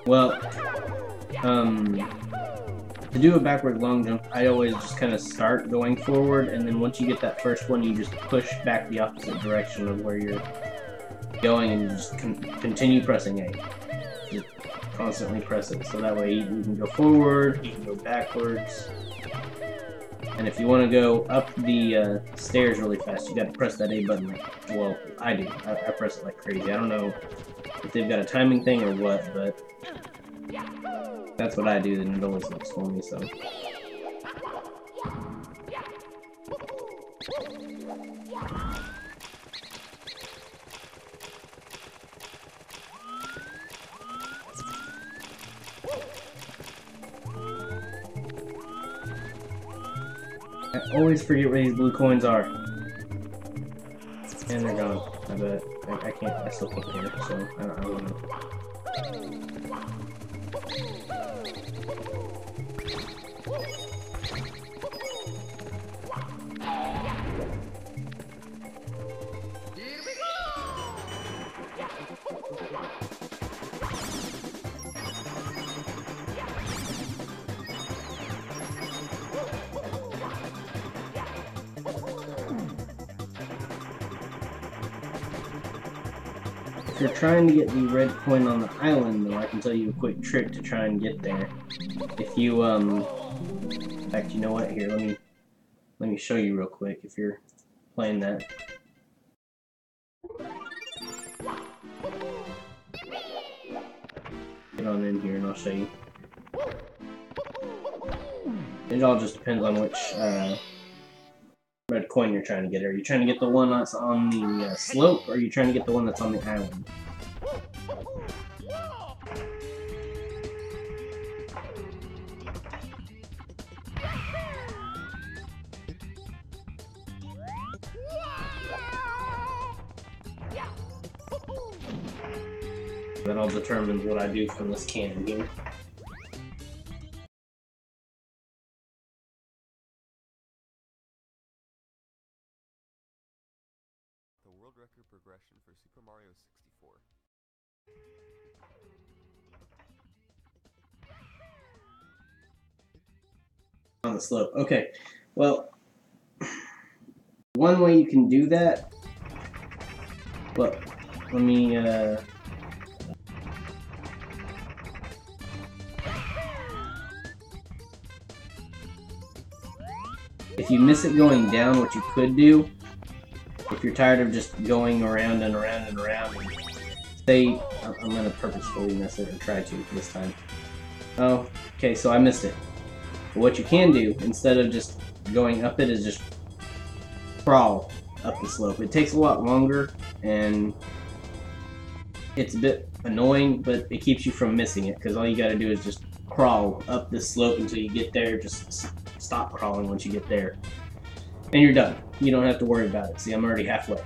Well, to do a backward long jump, I always just kind of start going forward, and then once you get that first one, you just push back the opposite direction of where you're going, and you just continue pressing A. Just constantly press it, so that way you can go forward, you can go backwards, and if you want to go up the stairs really fast, you got to press that A button. Well, I do. I press it like crazy. I don't know if they've got a timing thing or what, but that's what I do, and it always works for me, so. I always forget where these blue coins are. And they're gone. I bet. I can't, I still can't hear, so I don't know. If you're trying to get the red coin on the island, though, I can tell you a quick trick to try and get there. If you, in fact, you know what? Here, let me show you real quick if you're playing that. Get on in here and I'll show you. It all just depends on which, red coin you're trying to get. Are you trying to get the one that's on the slope, or are you trying to get the one that's on the island? That all determines what I do from this cannon here. World record progression for Super Mario 64. On the slope. Okay, well, one way you can do that, well, let me, if you miss it going down, what you could do, if you're tired of just going around and around and around, and say, I'm going to purposefully miss it, or try to this time. Oh, okay, so I missed it. But what you can do, instead of just going up it, is just crawl up the slope. It takes a lot longer, and it's a bit annoying, but it keeps you from missing it, because all you got to do is just crawl up this slope until you get there. Just stop crawling once you get there. And you're done. You don't have to worry about it. See, I'm already halfway.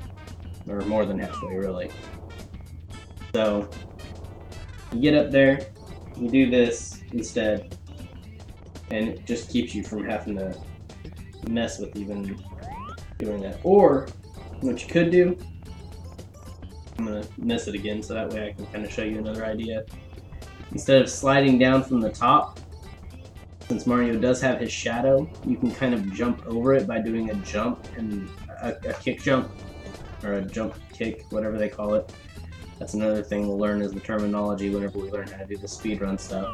Or more than halfway, really. So, you get up there, you do this instead, and it just keeps you from having to mess with even doing that. Or, what you could do, I'm going to miss it again so that way I can kind of show you another idea. Instead of sliding down from the top, Since Mario does have his shadow, you can kind of jump over it by doing a jump and a kick jump, or a jump kick, whatever they call it. That's another thing we'll learn is the terminology whenever we learn how to do the speedrun stuff.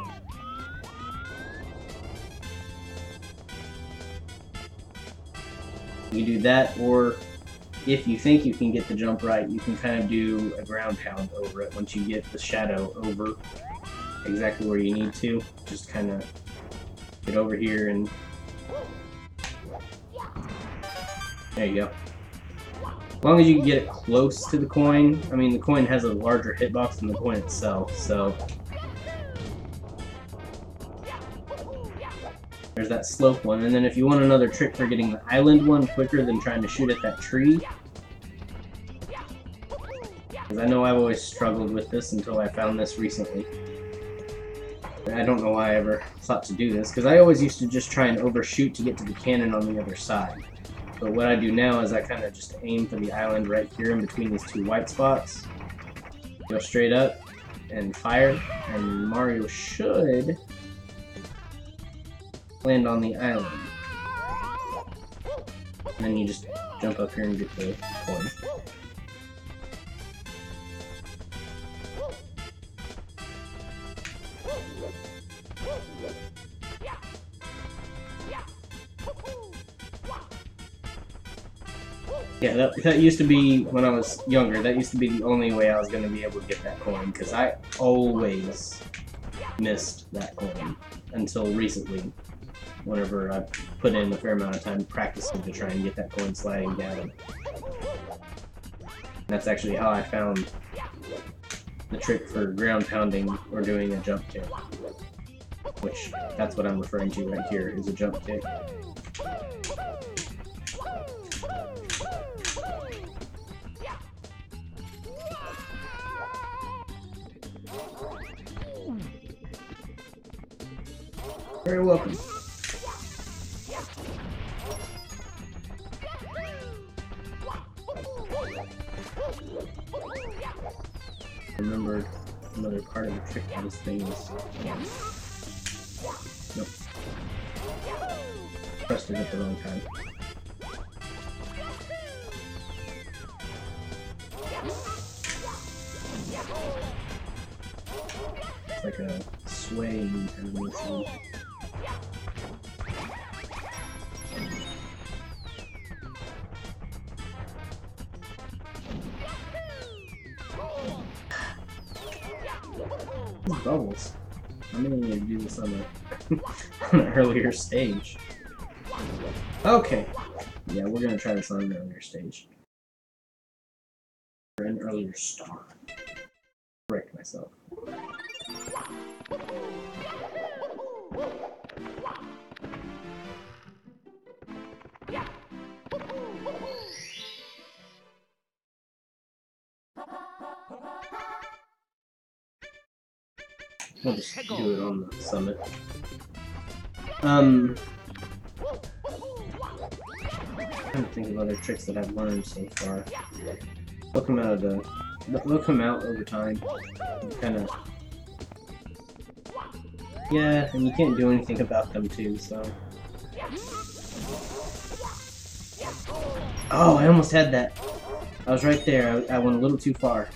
You do that, or if you think you can get the jump right, you can kind of do a ground pound over it once you get the shadow over exactly where you need to. Just kind of get over here and there you go. As long as you can get it close to the coin. I mean, the coin has a larger hitbox than the coin itself, so there's that slope one. And then if you want another trick for getting the island one quicker than trying to shoot at that tree, because I know I've always struggled with this until I found this recently. I don't know why I ever thought to do this, because I always used to just try and overshoot to get to the cannon on the other side. But what I do now is I kind of just aim for the island right here in between these two white spots. Go straight up and fire, and Mario should land on the island. And then you just jump up here and get the coin. Yeah, that used to be, when I was younger, that used to be the only way I was going to be able to get that coin, because I always missed that coin until recently, whenever I put in a fair amount of time practicing to try and get that coin sliding down. That's actually how I found the trick for ground pounding or doing a jump kick, which that's what I'm referring to right here, is a jump kick. Very welcome. Remember another part of the trick on this thing is... Nope. Pressed it at the wrong time. It's like a swaying kind of motion. These bubbles. I may need to do this on on an earlier stage. Okay. Yeah, we're gonna try this on an earlier stage. Or an earlier star. Correct myself. We'll just do it on the summit. I'm trying to think of other tricks that I've learned so far. They'll come out over time. Kind of. Yeah, and you can't do anything about them too, so. Oh, I almost had that. I was right there. I went a little too far.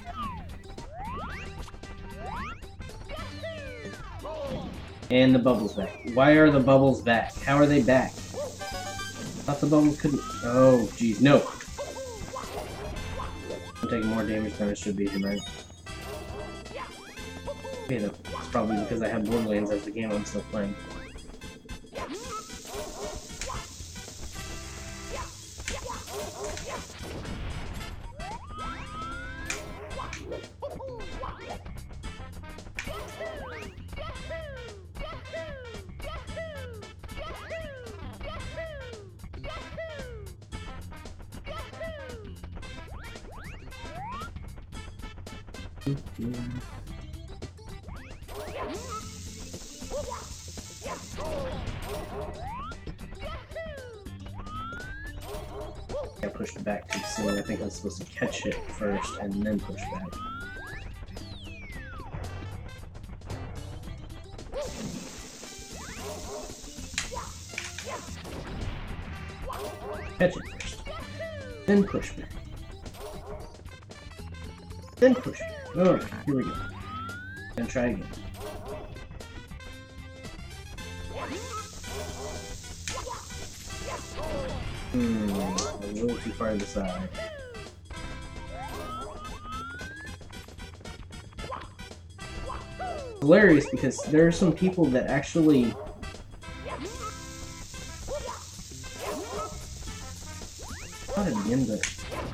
And the bubbles back. Why are the bubbles back? How are they back? I thought the bubbles couldn't... Oh, jeez, no! I'm taking more damage than I should be tonight. Okay, though. It's probably because I have Borderlands as the game I'm still playing. I pushed back too soon. I think I was supposed to catch it first and then push back. Catch it first. Then push back. Then push back. Alright, here we go. Gonna try again. A little too far to the side. Hilarious because there are some people that actually thought it again, but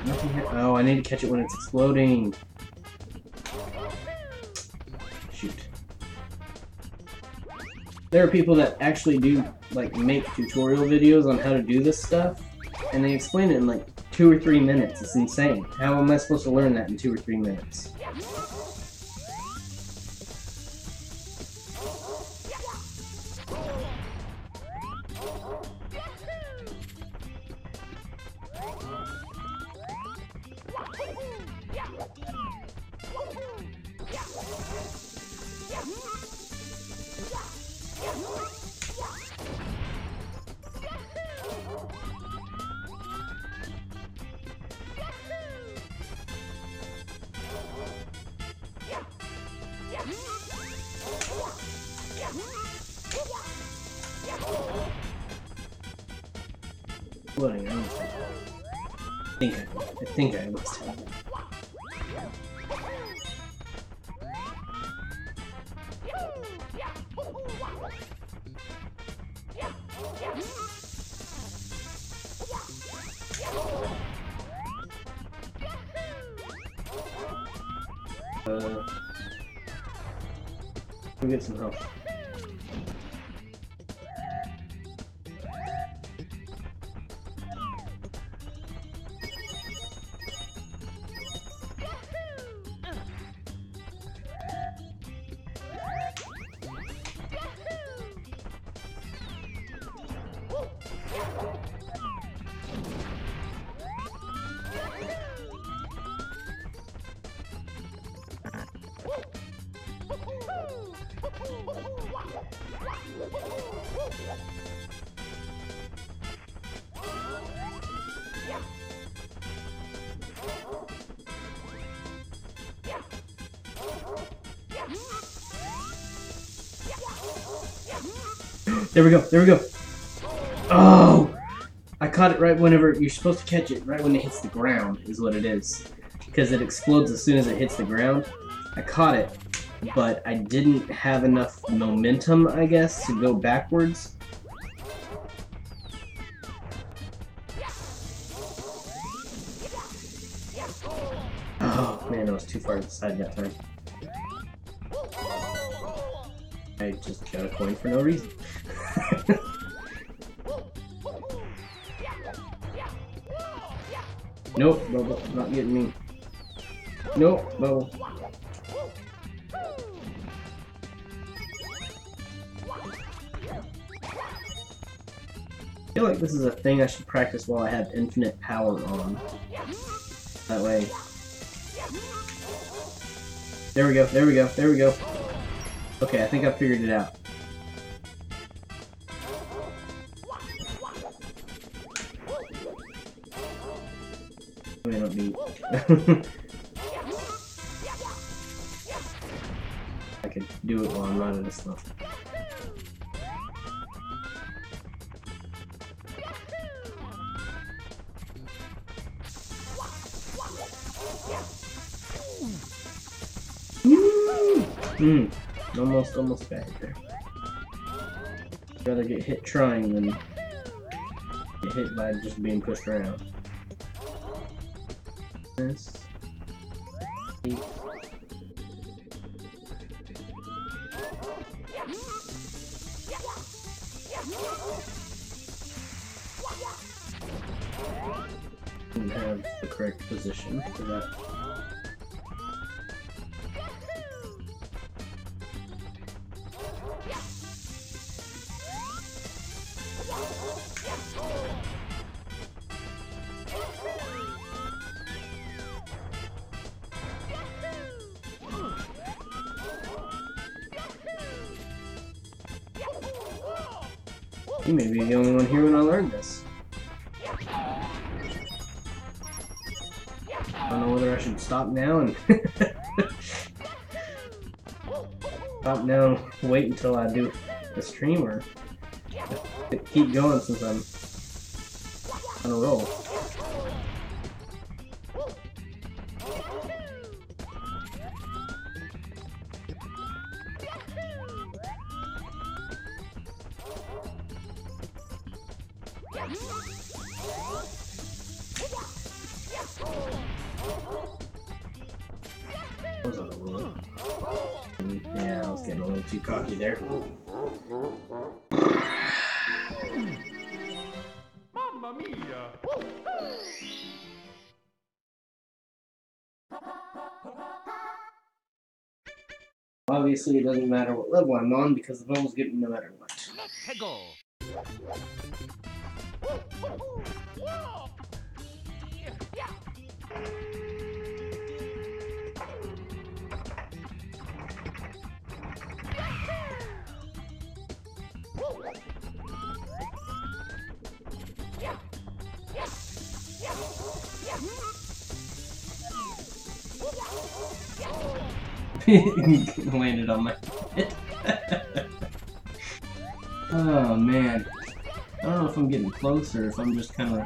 nothing here. Oh, I need to catch it when it's exploding. Shoot. There are people that actually do like make tutorial videos on how to do this stuff, and they explain it in like 2 or 3 minutes. It's insane. How am I supposed to learn that in 2 or 3 minutes? Loading, I think I must have it. We'll get some help. There we go, there we go. Oh! I caught it right whenever, you're supposed to catch it right when it hits the ground, is what it is. Because it explodes as soon as it hits the ground. I caught it, but I didn't have enough momentum, I guess, to go backwards. Oh, man, I was too far to the side that time. I just got a coin for no reason. Nope, Bubble, not getting me. Nope, Bubble. I feel like this is a thing I should practice while I have infinite power on. That way. There we go, there we go, there we go. Okay, I think I figured it out. I mean, I don't need... I could do it while I'm running this stuff. Almost got it there. I'd rather get hit trying than get hit by just being pushed around. This. 8. Didn't have the correct position for that. You may be the only one here when I learned this. I don't know whether I should stop now and wait until I do the stream, or keep going since I'm on a roll. I was on a roll. Yeah, I was getting a little too cocky there. Mamma mia! Obviously, it doesn't matter what level I'm on because the ball's getting no matter what. Let's go! Landed on my head. Oh man. I don't know if I'm getting close or if I'm just kind of...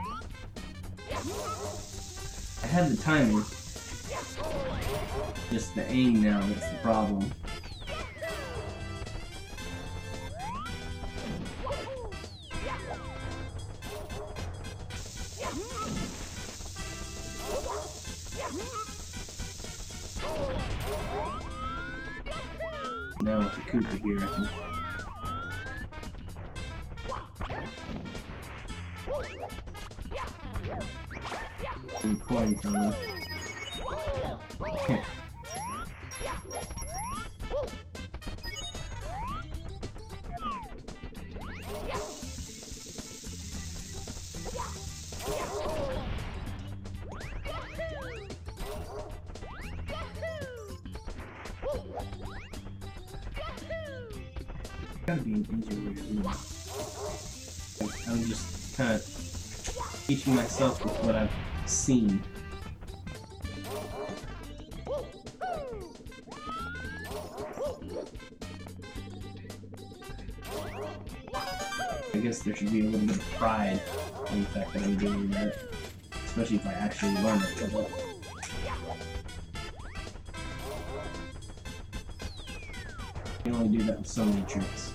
I had the timing. Just the aim now that's the problem. Now with the Koopa here, I can... Some coins on it. Gotta be an easier way to do it. I'm just kind of teaching myself with what I've seen. I guess there should be a little bit of pride in the fact that I'm doing that, especially if I actually learn it. You can only do that with so many tricks.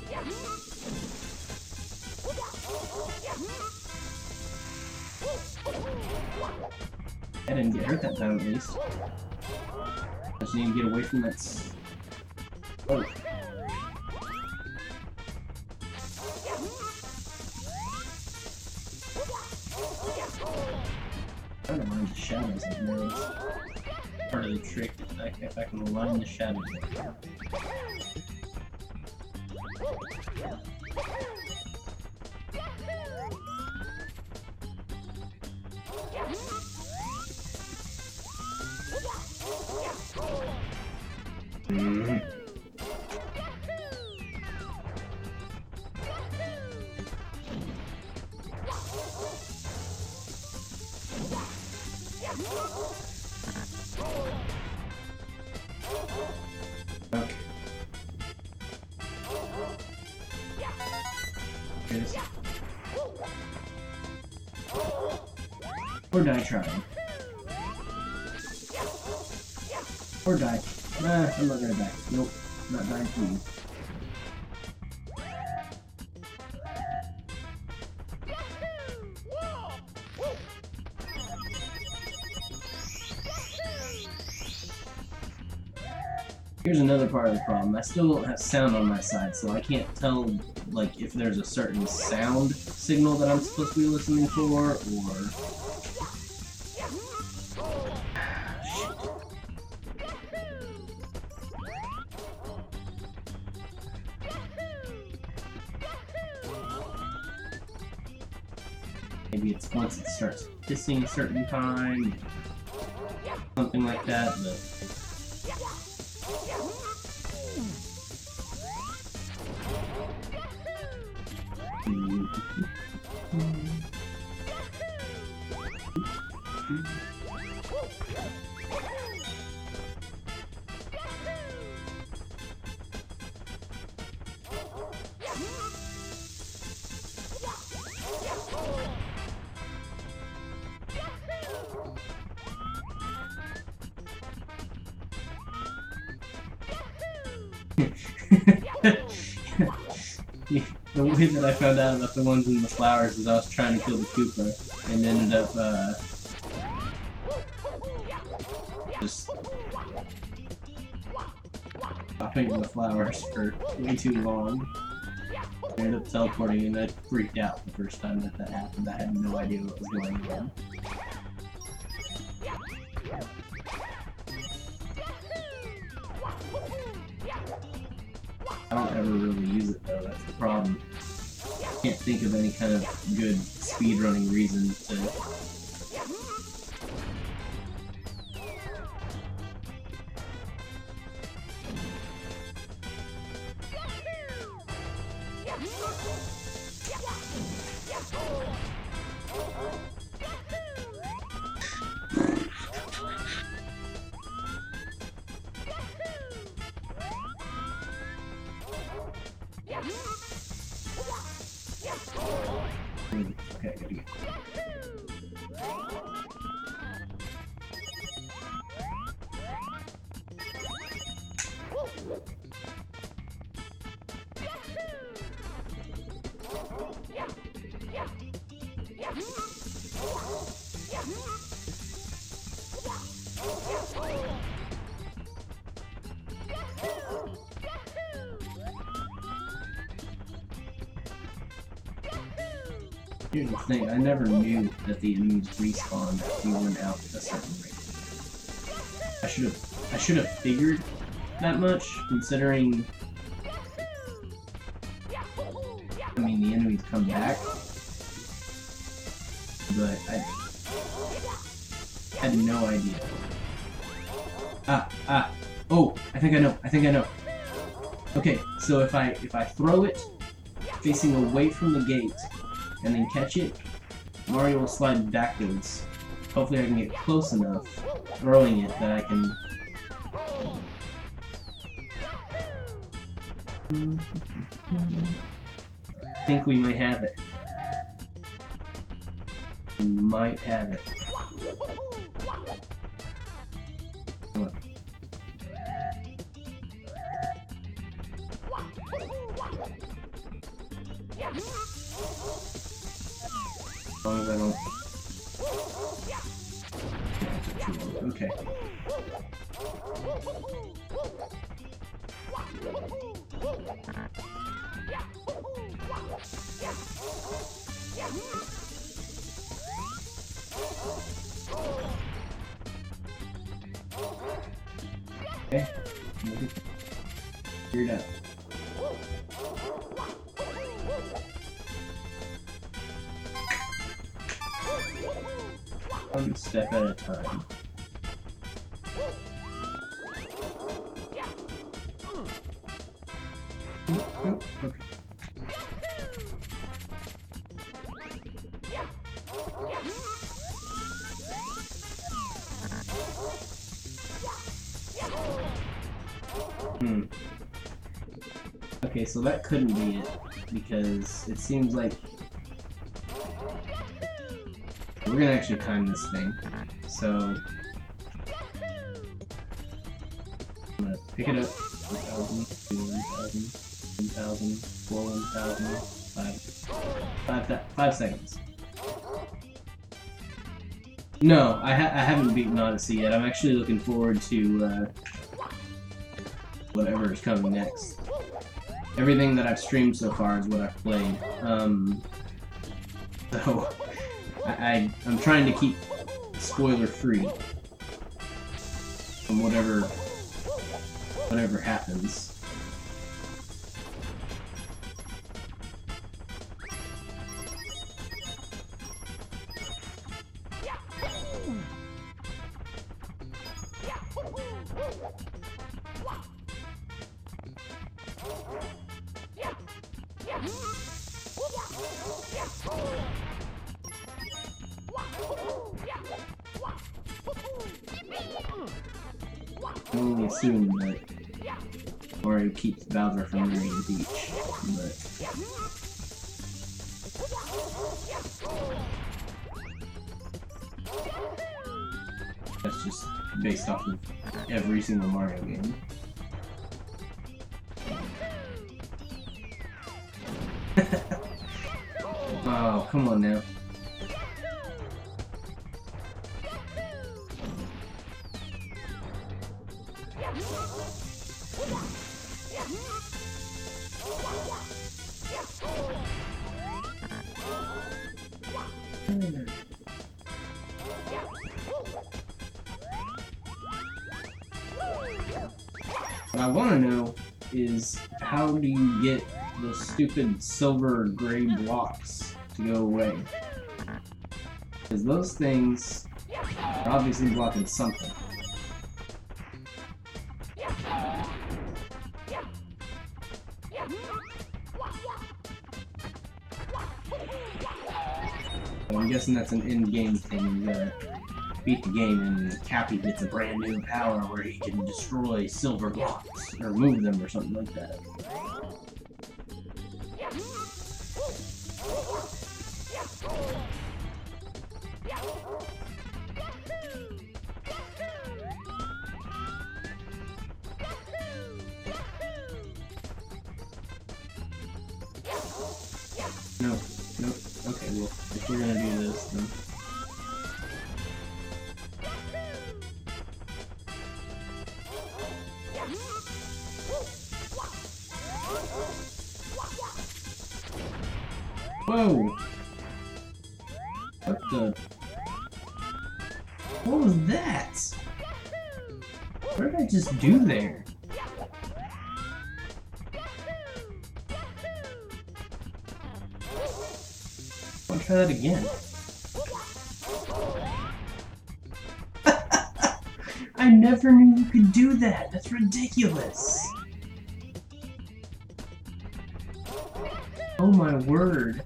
I didn't get hurt that time at least. I just need to get away from that. Oh. I don't mind the shadows like those. Part of the trick if I can align the shadows like that. Okay. Yes. Or die trying. Or die. Nah, I'm not gonna die. Nope. Not dying for you. Here's another part of the problem. I still don't have sound on my side, so I can't tell, like, if there's a certain sound signal that I'm supposed to be listening for, or... Maybe it's once it starts hissing a certain time, something like that, but... The way that I found out about the ones in the flowers is I was trying to kill the Koopa and ended up just stopping in the flowers for way too long. I ended up teleporting and I freaked out the first time that happened. I had no idea what was going on. I don't ever really use it though, that's the problem. I can't think of any kind of good speedrunning reason to... Okay, good to go. Here's the thing, I never knew that the enemies respawned if you went out at a certain rate. I should have figured that much, considering I mean the enemies come back. But I had no idea. Oh, I think I know. Okay, so if I throw it facing away from the gate and then catch it, Mario will slide backwards. Hopefully I can get close enough throwing it that I can... I think we might have it. We might have it. Come on. As long as I don't... Okay. Okay. Figured out. One step at a time. Okay. Okay, so that couldn't be it, because it seems like we're gonna actually time this thing. So I'm gonna pick it up. 1,000, 2,000, 1,000, 4,000, 5 seconds. No, I haven't beaten Odyssey yet. I'm actually looking forward to whatever is coming next. Everything that I've streamed so far is what I've played. So I'm trying to keep spoiler free from whatever happens. I only assume that Mario keeps Bowser from entering the beach, but that's just based off of every single Mario game. Oh, come on now. What I want to know is, how do you get the stupid silver gray blocks to go away? Because those things are obviously blocking something. So I'm guessing that's an in-game thing. You gotta beat the game and Cappy gets a brand new power where he can destroy silver blocks, or move them, or something like that. Nope. Nope. Okay, well, if we're gonna do this, then... Whoa! What the... What was that? What did I just do there? I'll try that again. I never knew you could do that! That's ridiculous! Oh my word.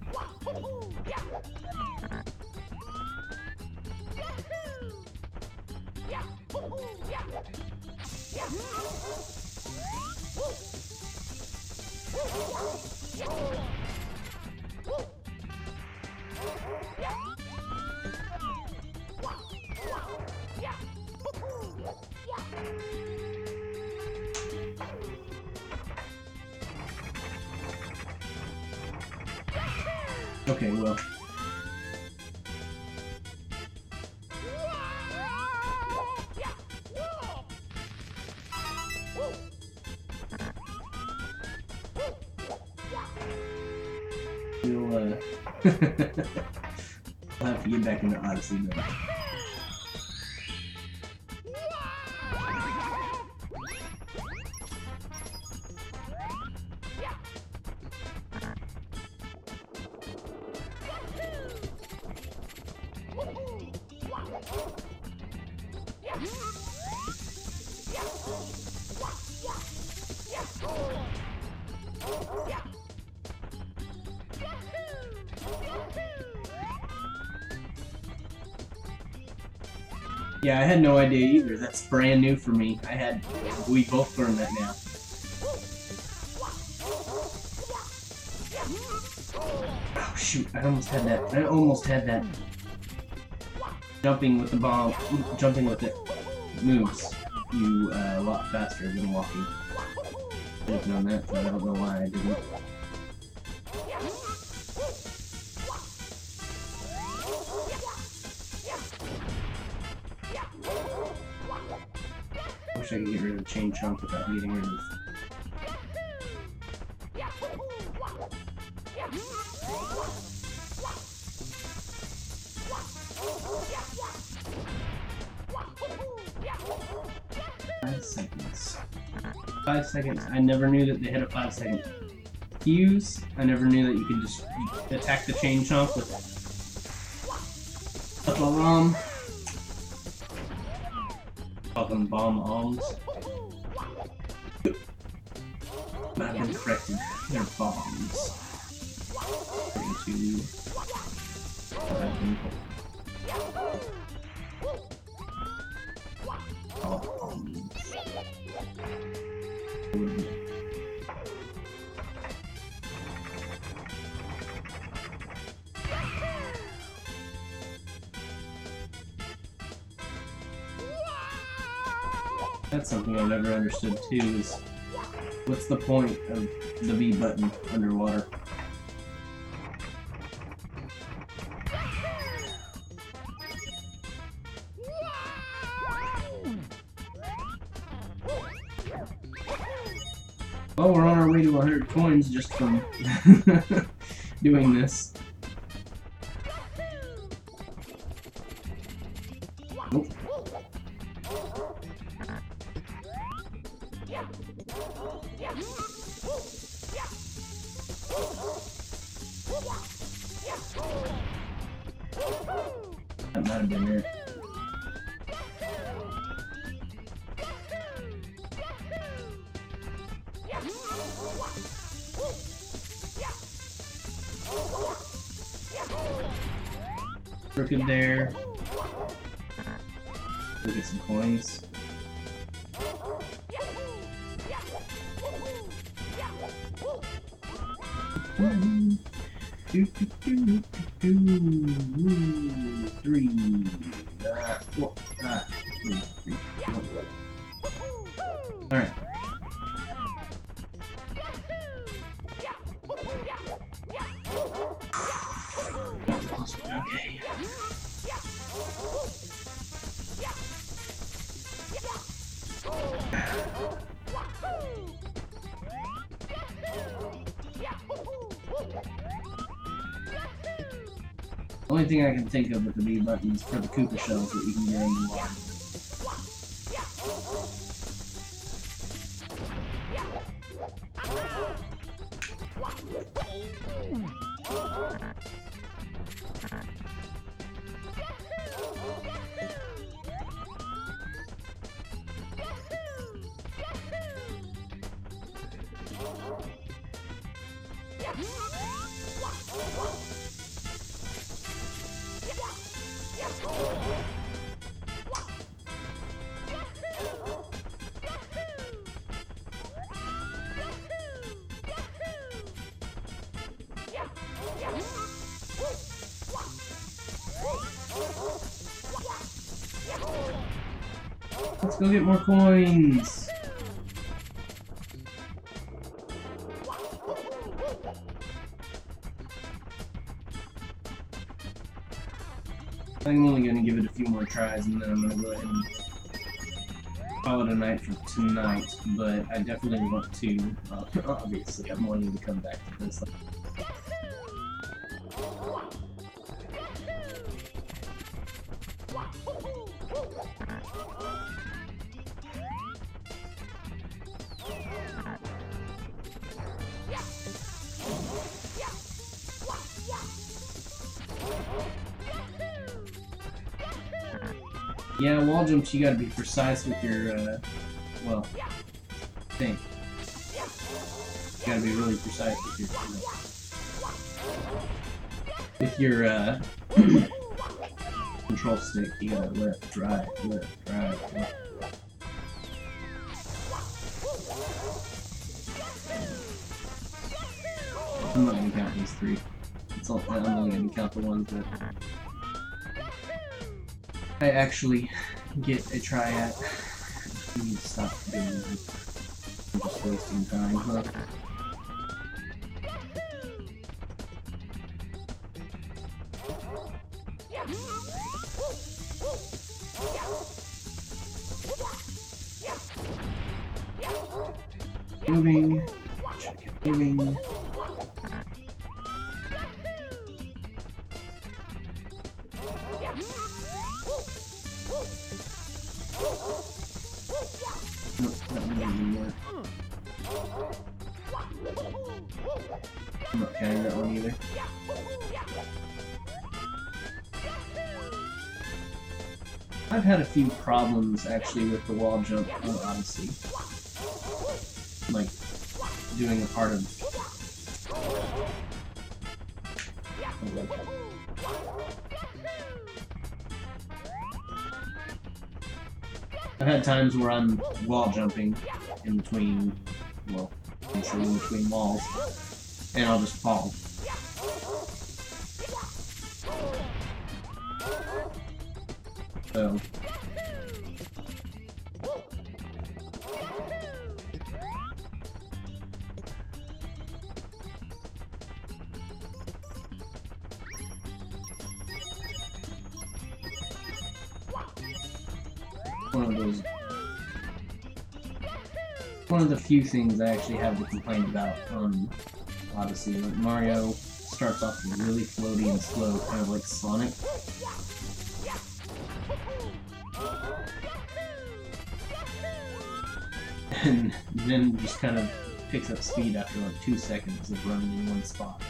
Okay, well. We'll, I'll have to get back into Odyssey then. Yeah, I had no idea either. That's brand new for me. We both learned that now. Oh shoot, I almost had that. Jumping with the bomb, jumping with it moves you a lot faster than walking. I should have known that, but I don't know why I didn't. I wish I could get rid of the chain chunk without getting rid of... 5 seconds. 5 seconds. I never knew that they had a 5-second fuse. I never knew that you could just attack the chain chunk with a bomb. Call them bomb bombs. I've been corrected. They're bombs. Bombs. That's something I've never understood too, is what's the point of the B button underwater? Well, we're on our way to 100 coins just from doing this. Nope. That might have been it. Crooked there. We'll get some coins. Three. Four. Three. Alright. Okay. The only thing I can think of with the B button is for the Koopa shells that you can get in the water. Let's go get more coins! I'm only going to give it a few more tries and then I'm going to go ahead and call it a night for tonight, but I definitely want to, obviously, I'm wanting to come back to this. Yeah, wall jumps, you gotta be precise with your, well, thing. You gotta be really precise with your control stick. You gotta left, right, left, right. I'm not gonna count these three. I'm only gonna count the ones that I actually get a try at. I need to stop doing it. I'm just wasting time, huh? Moving. Moving. Nope, that one doesn't work. I'm not counting that one either. I've had a few problems actually with the wall jump on Odyssey. Like doing a part of I've had times where I'm wall jumping in between, well, basically in between walls, and I'll just fall. So, one of the few things I actually have to complain about on Odyssey. Like Mario starts off really floaty and slow, kind of like Sonic. And then just kind of picks up speed after like 2 seconds of running in one spot.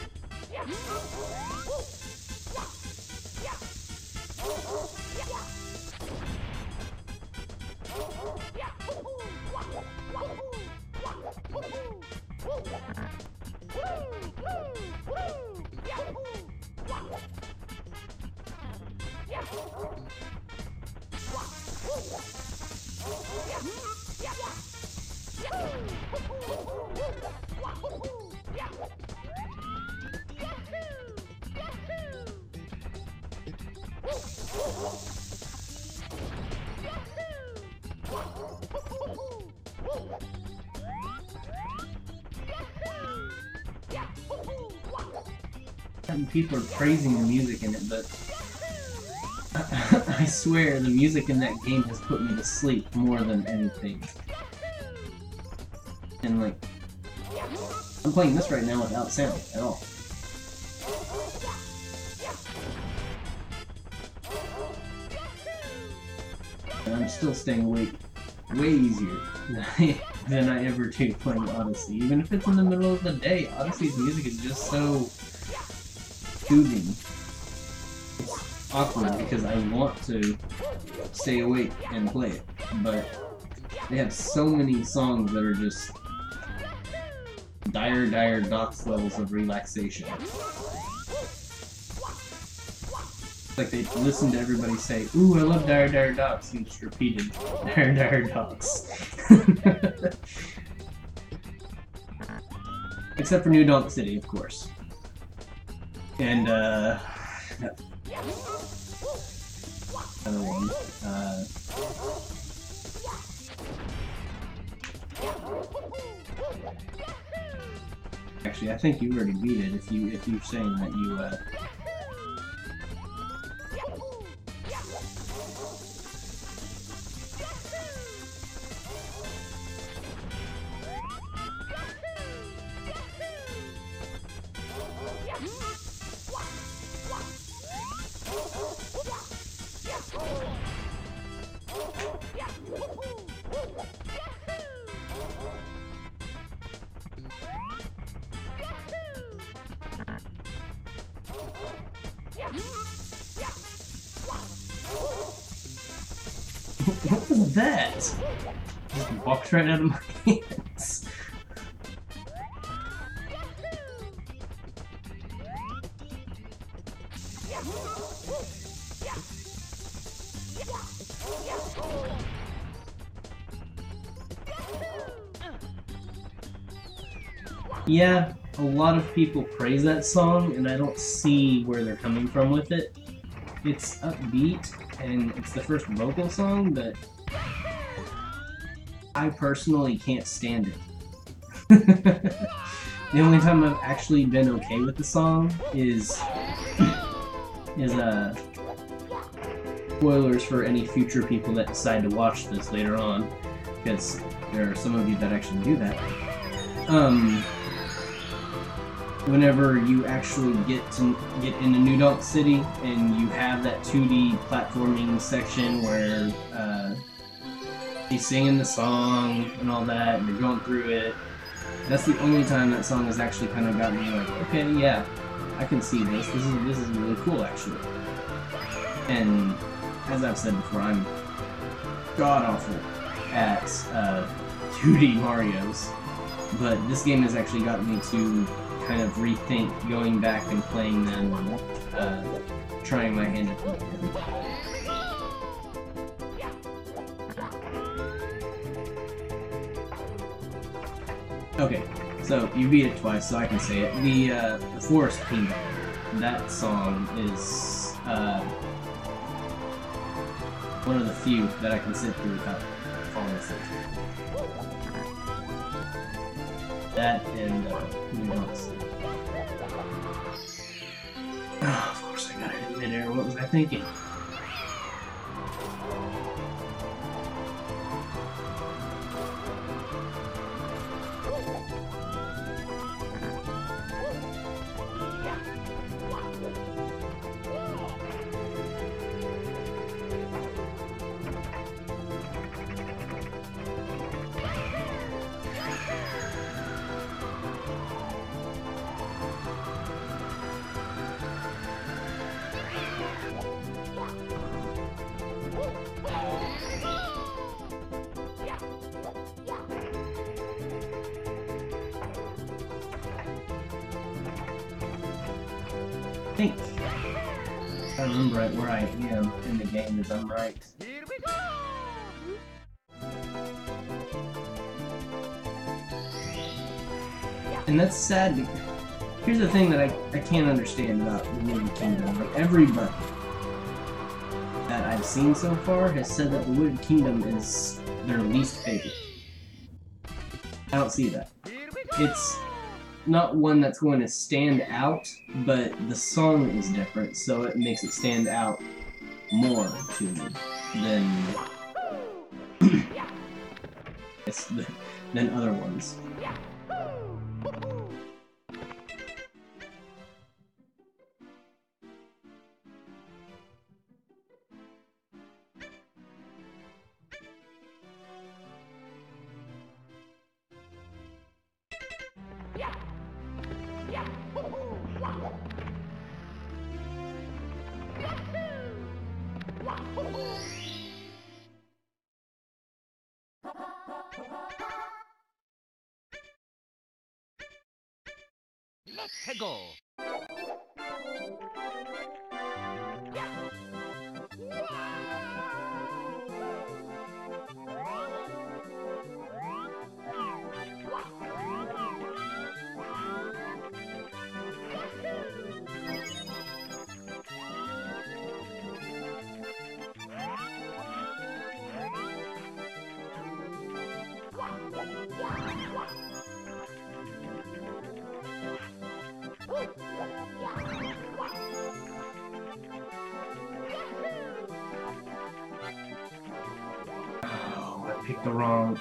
And people are praising the music in it, but I swear the music in that game has put me to sleep more than anything. And like, I'm playing this right now without sound at all. And I'm still staying awake way easier than I ever do playing Odyssey. Even if it's in the middle of the day, Odyssey's music is just so soothing. It's awkward because I want to stay awake and play it, but they have so many songs that are just dire docs levels of relaxation. Like they listened to everybody say, "Ooh, I love dire docs," and just repeated dire docs. Except for New Donk City, of course. And another one. Actually, I think you already beat it if you're saying that you What was that? Just walked right out of my hands. Yeah, a lot of people praise that song, and I don't see where they're coming from with it. It's upbeat, and it's the first vocal song, but I personally can't stand it. The only time I've actually been okay with the song is spoilers for any future people that decide to watch this later on, because there are some of you that actually do that. Whenever you actually get into New Donk City and you have that 2D platforming section where he's singing the song and all that, and you're going through it, that's the only time that song has actually kind of got me like, okay, yeah, I can see this. This is really cool, actually. And as I've said before, I'm god-awful at 2D Marios, but this game has actually gotten me to kind of rethink going back and playing them and trying my hand at them again. Okay, so you beat it twice, so I can say it. The Forest Kingdom, that song is one of the few that I can sit through without falling asleep. That and New Donk City. Oh, of course I got it in midair. What was I thinking? think, if I remember right where I am in the game is I'm right. Here we go! And that's sad because here's the thing that I can't understand about the Wooded Kingdom. Like, everybody that I've seen so far has said that the Wooded Kingdom is their least favorite. I don't see that. Here we go! It's not one that's going to stand out, but the song is different, so it makes it stand out more to me than than other ones. Let's go! Oh, I picked the wrong.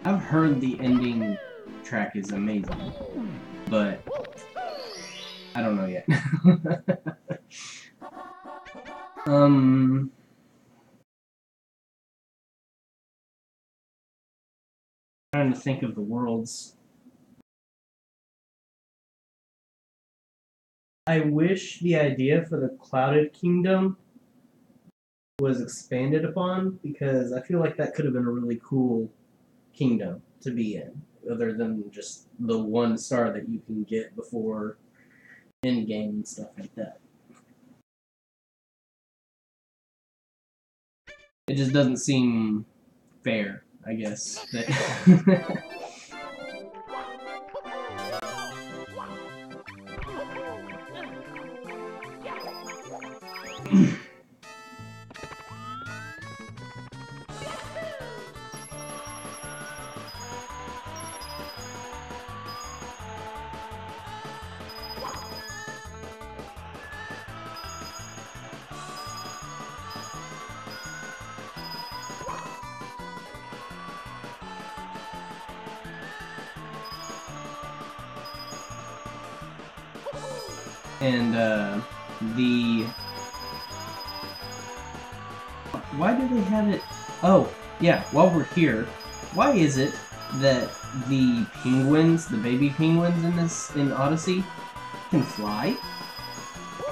I've heard the ending track is amazing, but I don't know yet. Trying to think of the worlds. I wish the idea for the Clouded Kingdom was expanded upon, because I feel like that could have been a really cool kingdom to be in, other than just the one star that you can get before endgame and stuff like that. It just doesn't seem fair, I guess. That and why do they have it? Oh, yeah, while we're here, why is it that the penguins, the baby penguins in Odyssey, can fly?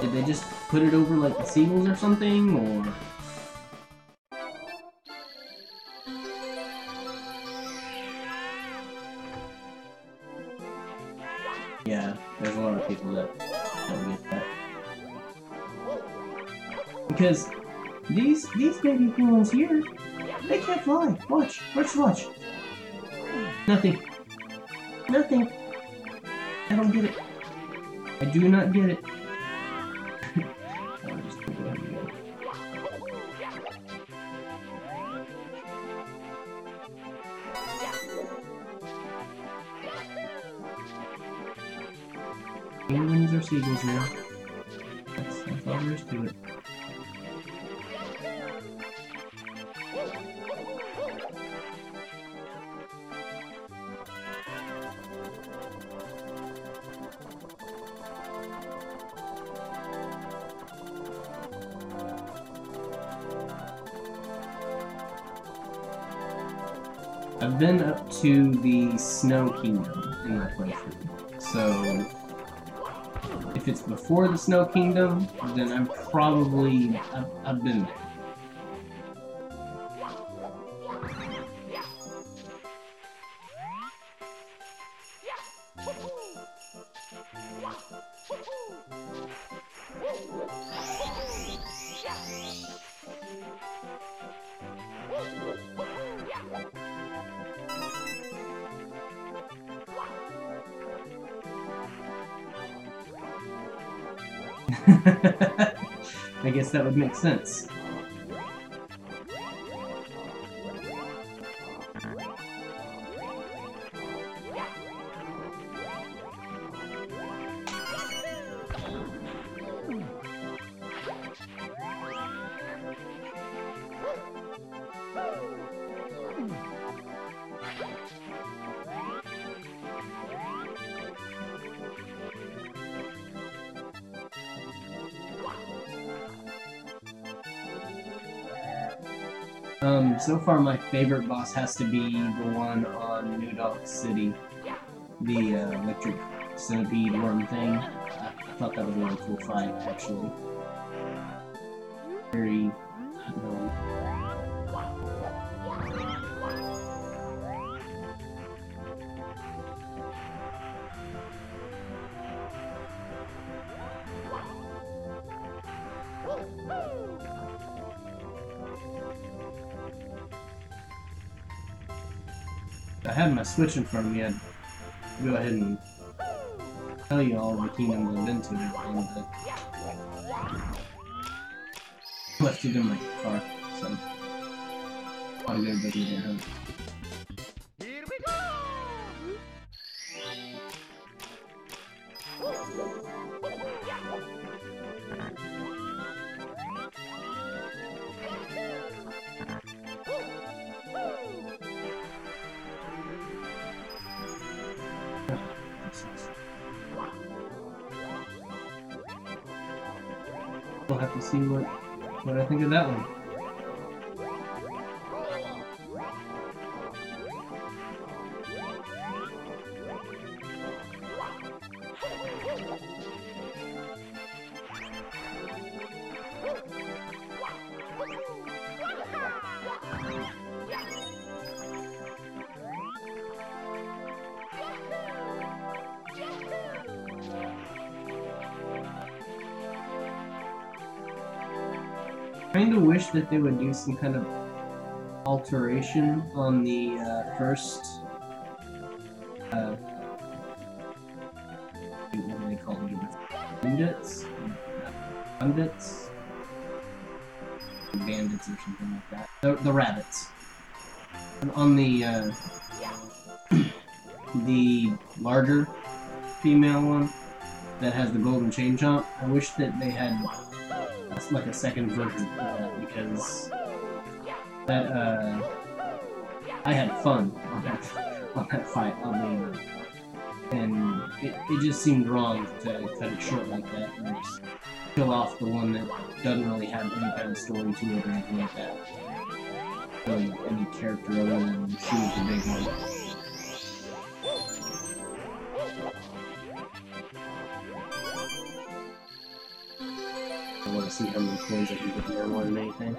Did they just put it over like the seagulls or something, or? Yeah, there's a lot of people that don't get that. Because these baby penguins here, they can't fly. Watch. Nothing. I don't get it. I do not get it. Penguins or seagulls now. That's all there is to it. I've been up to the Snow Kingdom in my playthrough, so if it's before the Snow Kingdom, then I've been there. I guess that would make sense. So far my favorite boss has to be the one on New Dog City. The electric centipede worm thing. I thought that was a really cool fight, actually. Very... I had my Switch in front of me, I'd go ahead and tell you all the kingdoms I've been to and everything, but left it in my car, so I'll go visit it home. Here we go! We'll have to see what I think of that one. I kinda wish that they would do some kind of alteration on the first what do they call them? Bandits? Bandits? Bandits or something like that. The rabbits. And on the the larger female one that has the golden chain chomp, I wish that they had like a second version of that, because that I had fun on that fight and it just seemed wrong to cut it short like that and just kill off the one that doesn't really have any kind of story to it or anything like that. Really any character other than she was the big one. I want to see how many coins I can get there more than anything.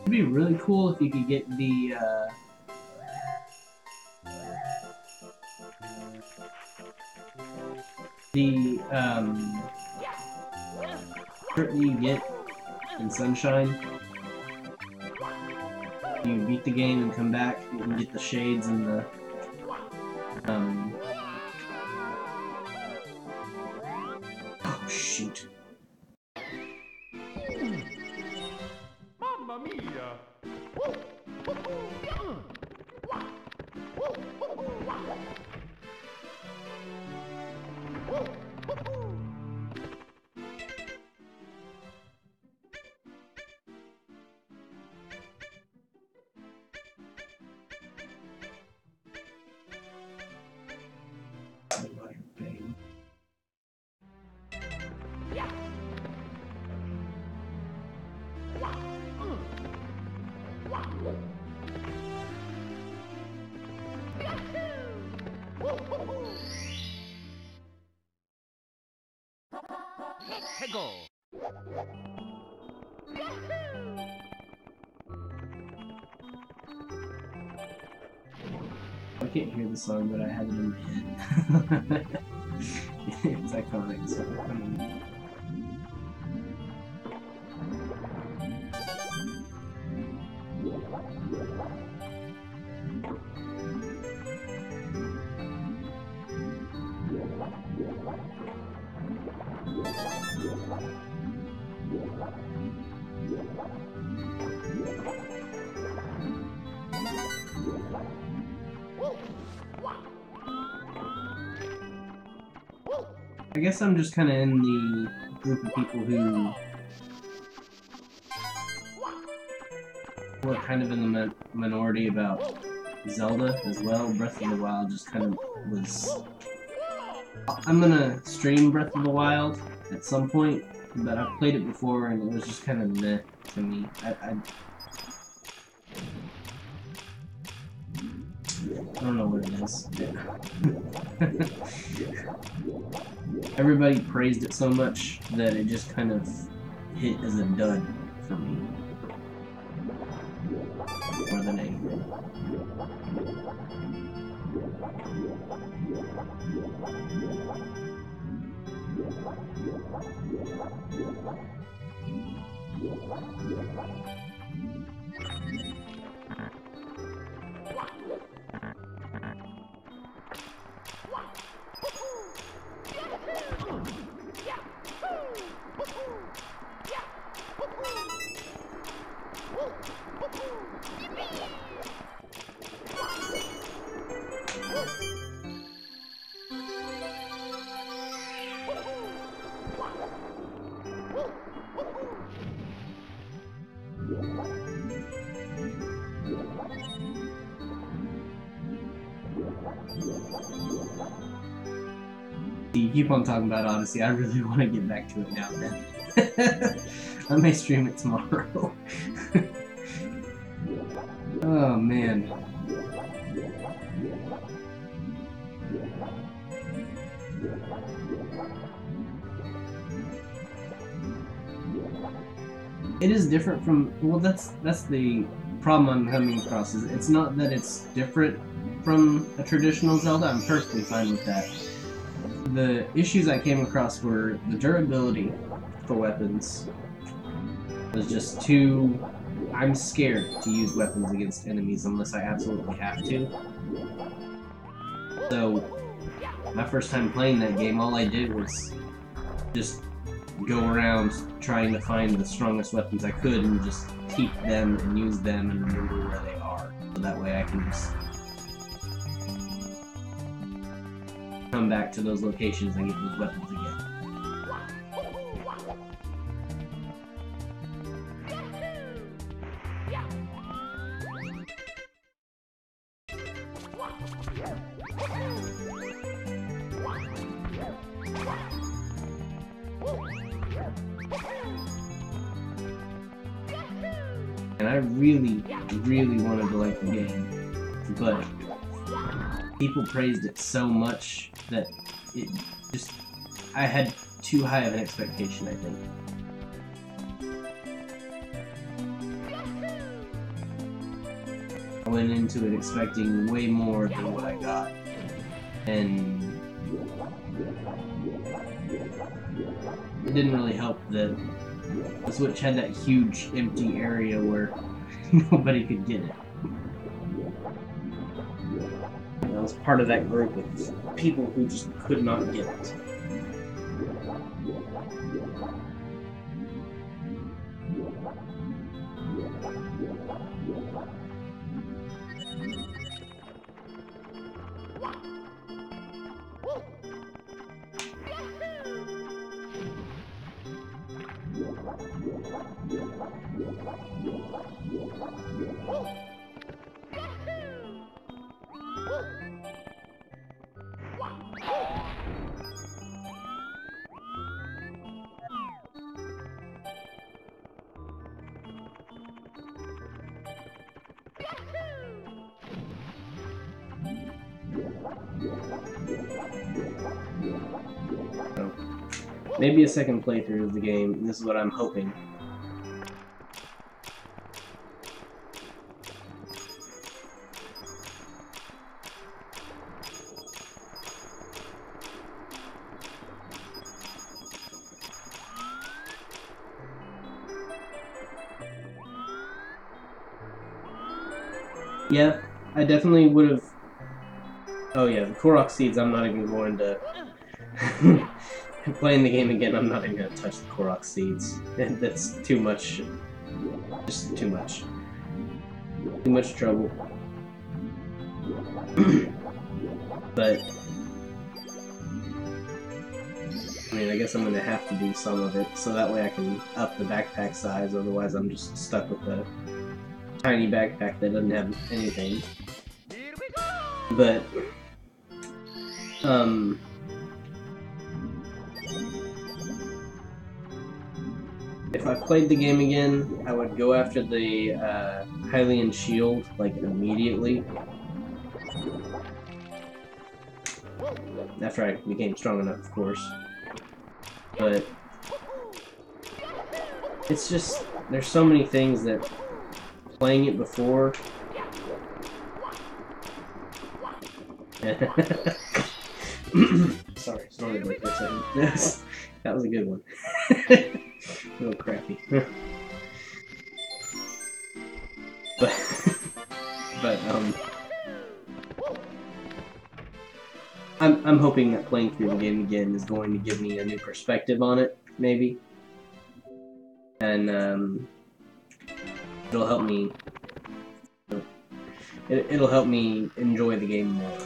It'd be really cool if you could get the shirt you get in Sunshine. You beat the game and come back, you can get the shades and the oh shoot. Mamma mia! I can't hear the song, but I have it in my head. It's iconic, so I guess I'm just kind of in the group of people who were kind of in the minority about Zelda as well. Breath of the Wild just kind of was... I'm gonna stream Breath of the Wild at some point, but I've played it before and it was just kind of meh to me. I don't know what it is. Everybody praised it so much that it just kind of hit as a dud for me. More than anything. You keep on talking about Odyssey, I really want to get back to it now then. I may stream it tomorrow. Oh man. It is different from, well, that's the problem I'm coming across, is it's not that it's different from a traditional Zelda. I'm perfectly fine with that. The issues I came across were the durability for weapons was just too... I'm scared to use weapons against enemies unless I absolutely have to. So, my first time playing that game, all I did was just go around trying to find the strongest weapons I could and just keep them and use them and remember where they are. So that way I can just come back to those locations and get those weapons again. And I really, really wanted to like the game, but people praised it so much that it just... I had too high of an expectation, I think. I went into it expecting way more than what I got, and it didn't really help that the Switch had that huge empty area where nobody could get it. And I was part of that group of people who just could not get it. Maybe a second playthrough of the game. This is what I'm hoping. Yeah, I definitely would have. Oh yeah, the Korok seeds. I'm not even going to. Playing the game again, I'm not even going to touch the Korok seeds. That's too much. Just too much. Too much trouble. But I mean, I guess I'm going to have to do some of it, so that way I can up the backpack size, otherwise I'm just stuck with the tiny backpack that doesn't have anything. But, if I played the game again, I would go after the Hylian shield, like, immediately. After I became strong enough, of course. But it's just, there's so many things that playing it before. Sorry, snorted there for a second. That was a good one. A little crappy. but I'm hoping that playing through the game again is going to give me a new perspective on it, maybe. And it'll help me. It'll help me enjoy the game more,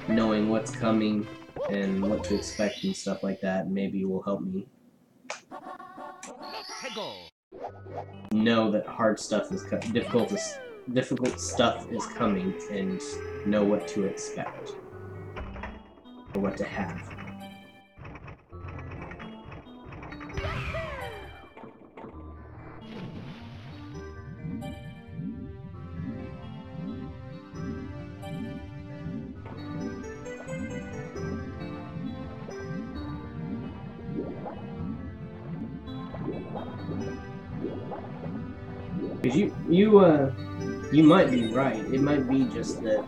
knowing what's coming and what to expect and stuff like that. Maybe will help me know that hard stuff is difficult stuff is coming, and know what to expect or what to have. Because you might be right. It might be just that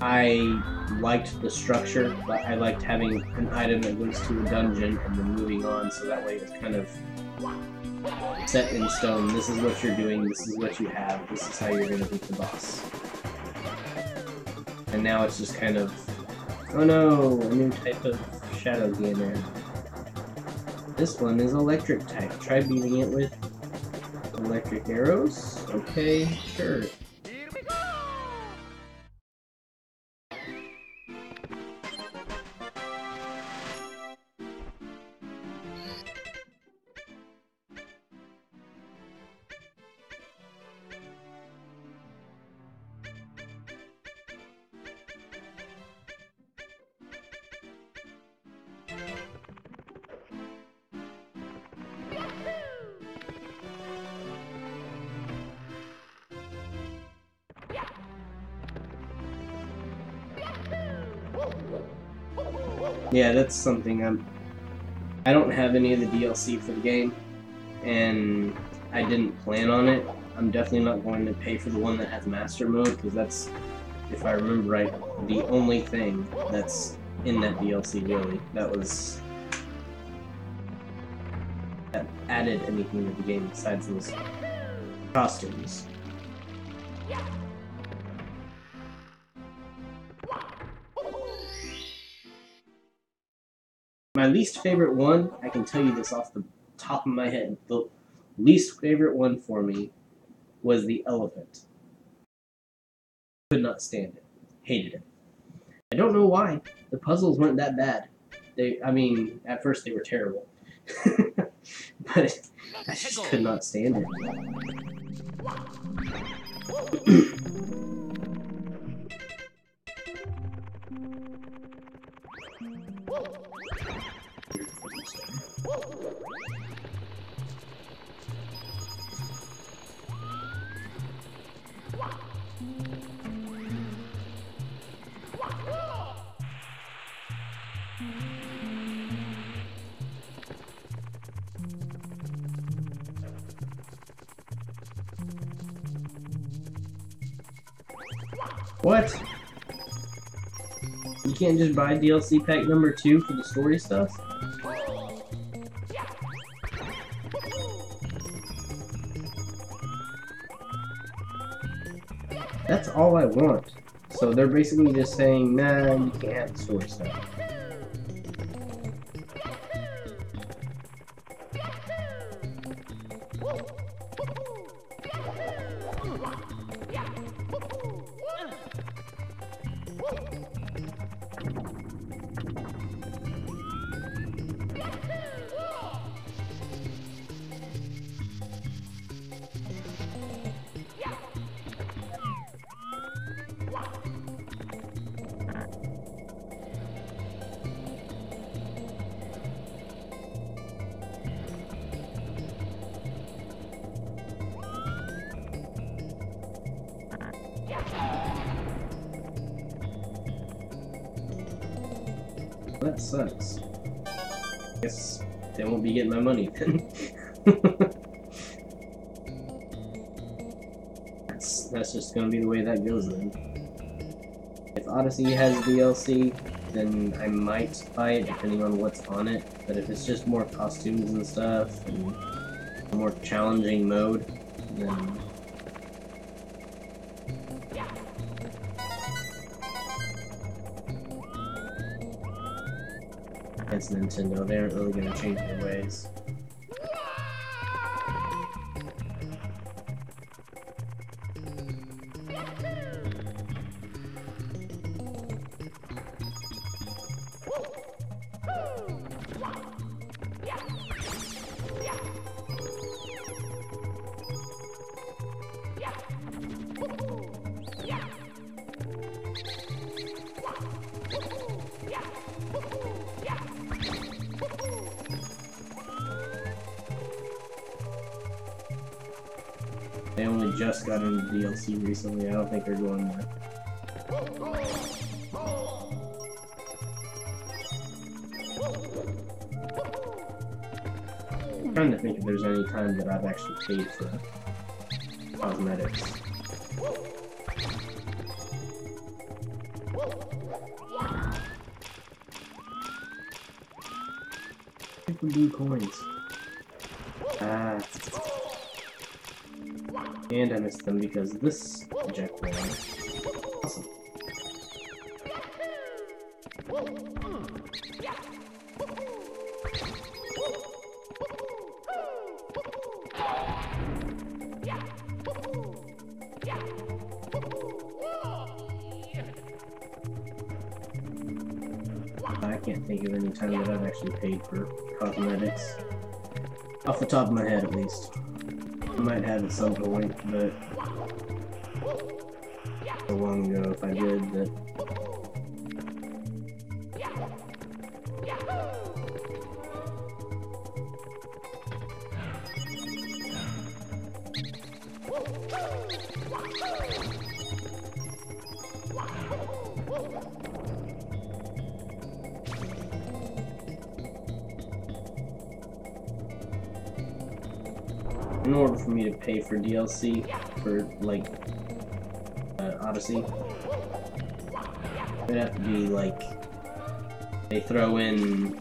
I liked the structure, but I liked having an item that goes to a dungeon and then moving on, so that way it's kind of set in stone. This is what you're doing, this is what you have, this is how you're going to beat the boss. And now it's just kind of, oh no, a new type of shadow gamer. This one is electric type. Try beating it with electric arrows? Okay, sure. Yeah, that's something I don't have any of the DLC for the game, and I didn't plan on it. I'm definitely not going to pay for the one that has Master Mode, because that's, if I remember right, the only thing that's in that DLC, really. That added anything to the game besides those costumes. My least favorite one, I can tell you this off the top of my head, the least favorite one for me was the elephant. Could not stand it. Hated it. I don't know why. The puzzles weren't that bad. I mean, at first they were terrible. But I just could not stand it. What? You can't just buy DLC pack number 2 for the story stuff? That's all I want. So they're basically just saying, nah, you can't have the story stuff. That sucks. Guess they won't be getting my money then. That's just gonna be the way that goes then. If Odyssey has DLC, then I might buy it depending on what's on it. But if it's just more costumes and stuff and a more challenging mode, then it's Nintendo. They aren't really gonna change their ways. They only just got into DLC recently. I don't think they're going there. I'm trying to think if there's any time that I've actually paid for cosmetics. Pick the blue coins. Ah. And I missed them because of this eject one. Awesome. I can't think of any time that I've actually paid for cosmetics. Off the top of my head, at least. I might have at some point, but so long ago if I did that. In order for me to pay for DLC for like Odyssey, it'd have to be like they throw in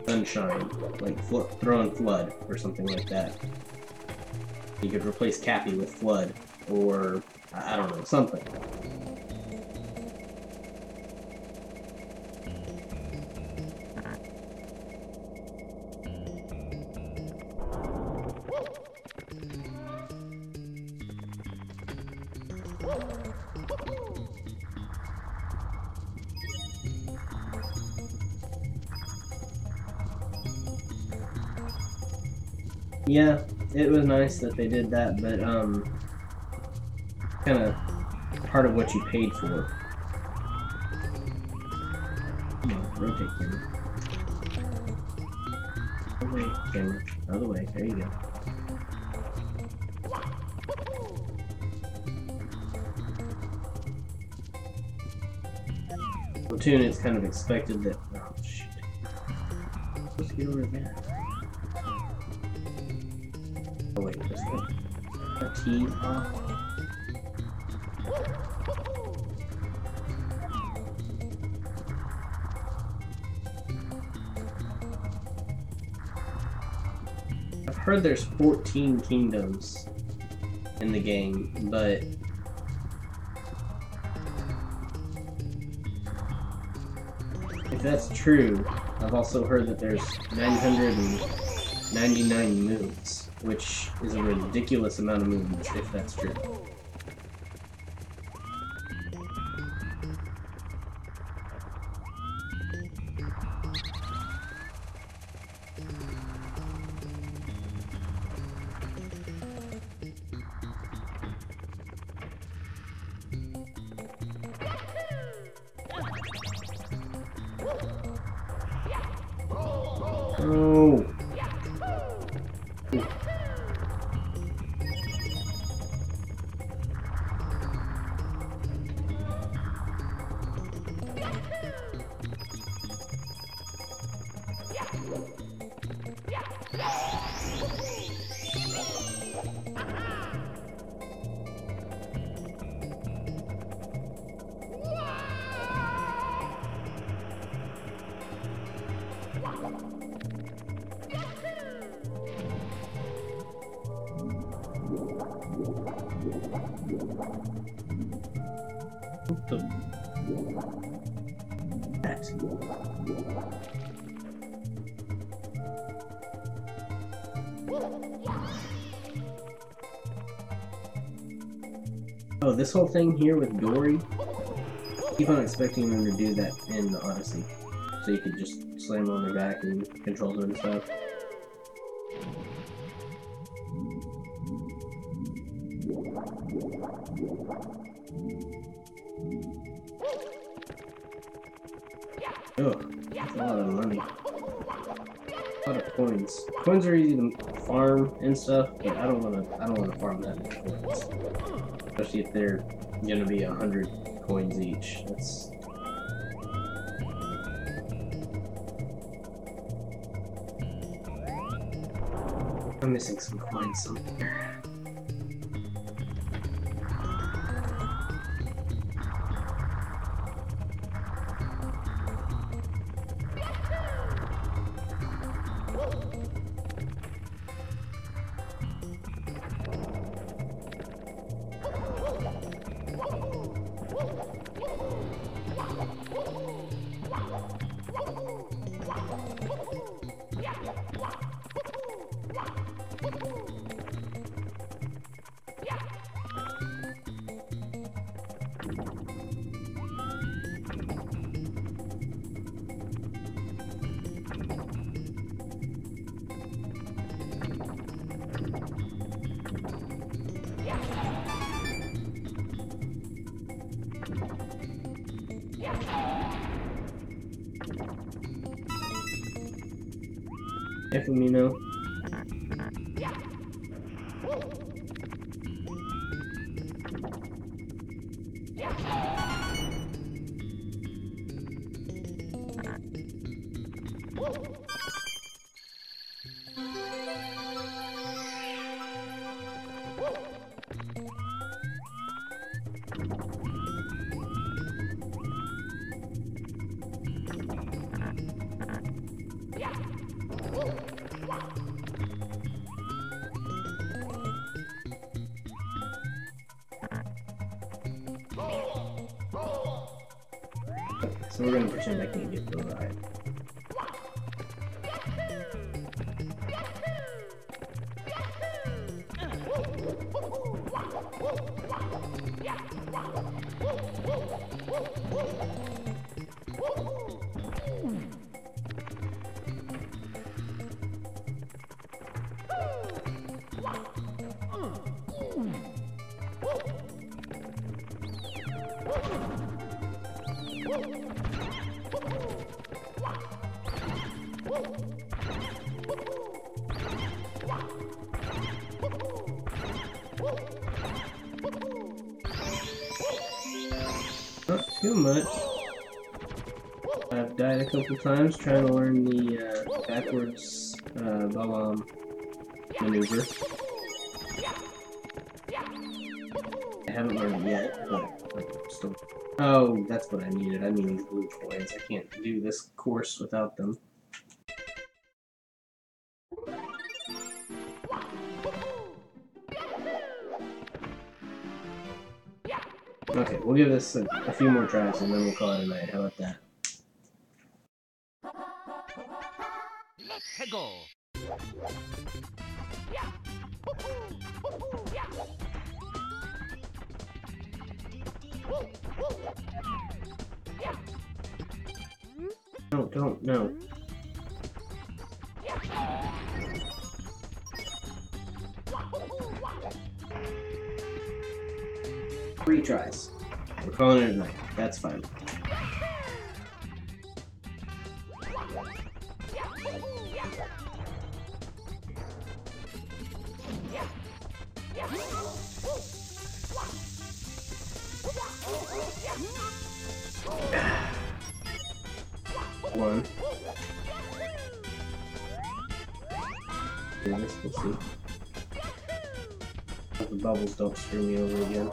Sunshine, like throw in Flood or something like that. You could replace Cappy with Flood, or I don't know, something. Yeah, it was nice that they did that, but kind of part of what you paid for. Come on, rotate camera. Other way, camera. Other way. There you go. Platoon, it's kind of expected that. Oh shit! Let's get over there. Oh wait, this way. A T off. I've heard there's 14 kingdoms in the game, but if that's true, I've also heard that there's 999 moons, which is a ridiculous amount of moons, if that's true. Oh. What the? That. Oh, this whole thing here with Dory? Keep on expecting them to do that in the Odyssey. So you could just slam on their back and control them and stuff. Ugh, that's a lot of money. A lot of coins. Coins are easy to farm and stuff, but I don't wanna farm that many coins. Especially if they're gonna be 100 coins each. That's I'm missing some coins somewhere. Efumino. So we're gonna pretend I can't get the ride. Not too much. I've died a couple times trying to learn the backwards Balam maneuver. haven't learned it yet, but I'm still... Oh, that's what I needed. I need these blue coins. I can't do this course without them. Okay, we'll give this a few more tries and then we'll call it a night. How about that? Let's go. No, don't, no. Three tries. We're calling it a night. That's fine. One. Yes, we'll see. Hope the bubbles don't screw me over again.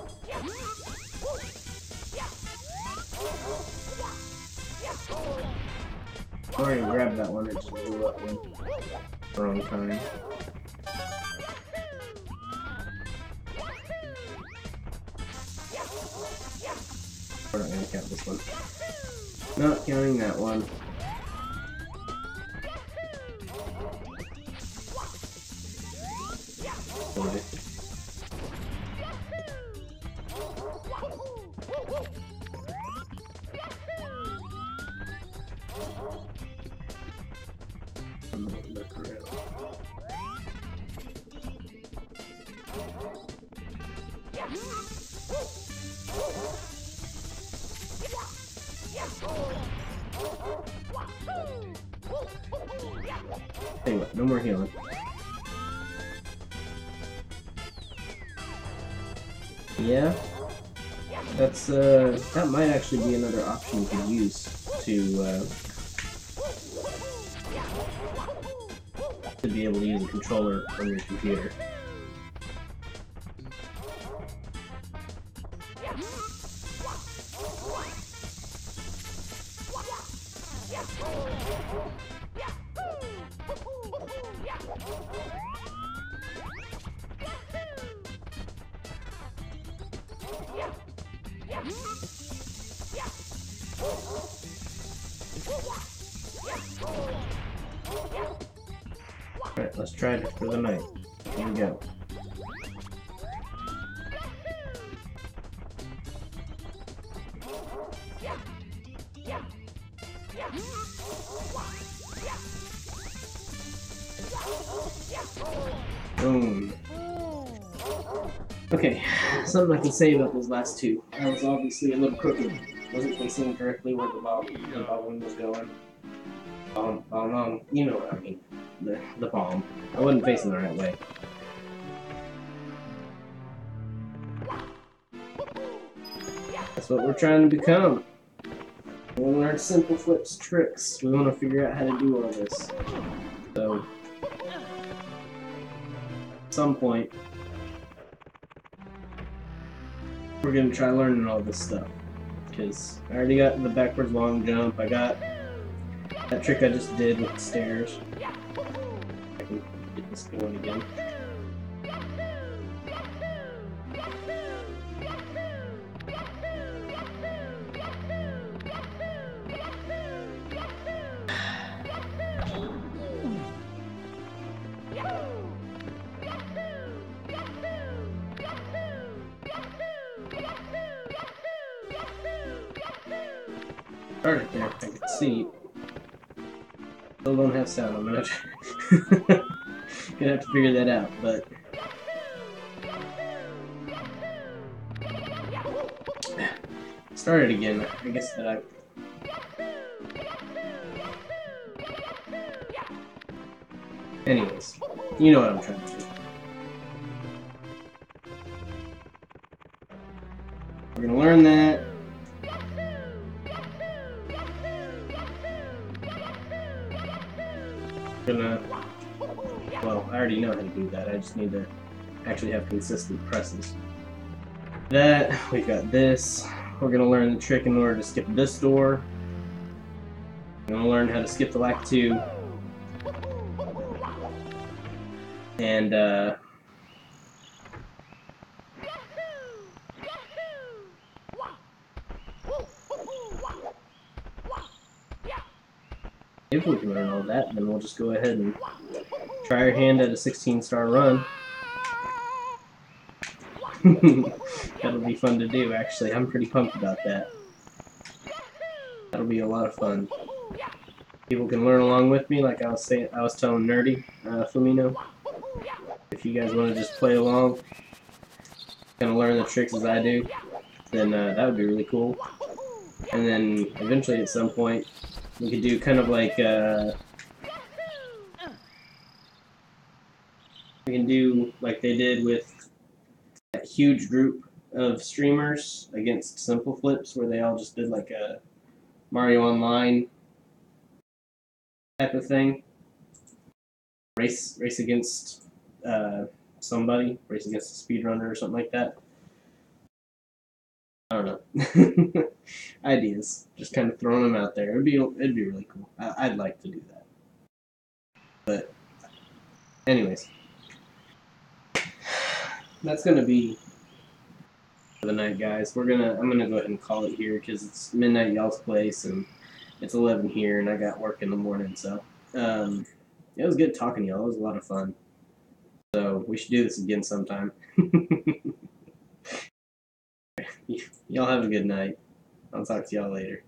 I already grabbed that one, it just blew up in the wrong time. We're not gonna count this one. Not counting that one. Okay. Look around. Hey, what? No more healing. Yeah, that's that might actually be another option you could use to be able to use a controller on your computer. Alright, let's try it for the night. Here we go. Boom. Okay, something I can say about those last two. I was obviously a little crooked. Wasn't facing directly where the bomb was going. You know what I mean. The bomb. I wasn't facing the right way. That's what we're trying to become. We want to learn simple flips, tricks. We want to figure out how to do all this. So, at some point, we're going to try learning all this stuff. Because I already got the backwards long jump. I got that trick I just did with the stairs. I can get this going again. Started there, I can see. Still don't have sound. I'm gonna have to figure that out, but start it again. I guess that I. Anyways, you know what I'm trying to do. We're gonna learn that. Well, I already know how to do that. I just need to actually have consistent presses. That, we've got this. We're gonna learn the trick in order to skip this door. We're gonna learn how to skip the lack 2. And if we can learn all that, then we'll just go ahead and try our hand at a 16-star run. That'll be fun to do, actually. I'm pretty pumped about that. That'll be a lot of fun. People can learn along with me, like I was telling Nerdy, Flamino. If you guys want to just play along, kind of learn the tricks as I do, then that would be really cool. And then eventually, at some point, we could do kind of like we can do like they did with that huge group of streamers against Simple Flips, where they all just did like a Mario Online type of thing. Race against somebody, race against a speedrunner or something like that. I don't know. Ideas, just kind of throwing them out there. It'd be really cool. I'd like to do that. But anyways, that's gonna be for the night, guys. I'm gonna go ahead and call it here because it's midnight y'all's place and it's 11 here, and I got work in the morning. So it was good talking to y'all. It was a lot of fun. So we should do this again sometime. Y'all have a good night. I'll talk to y'all later.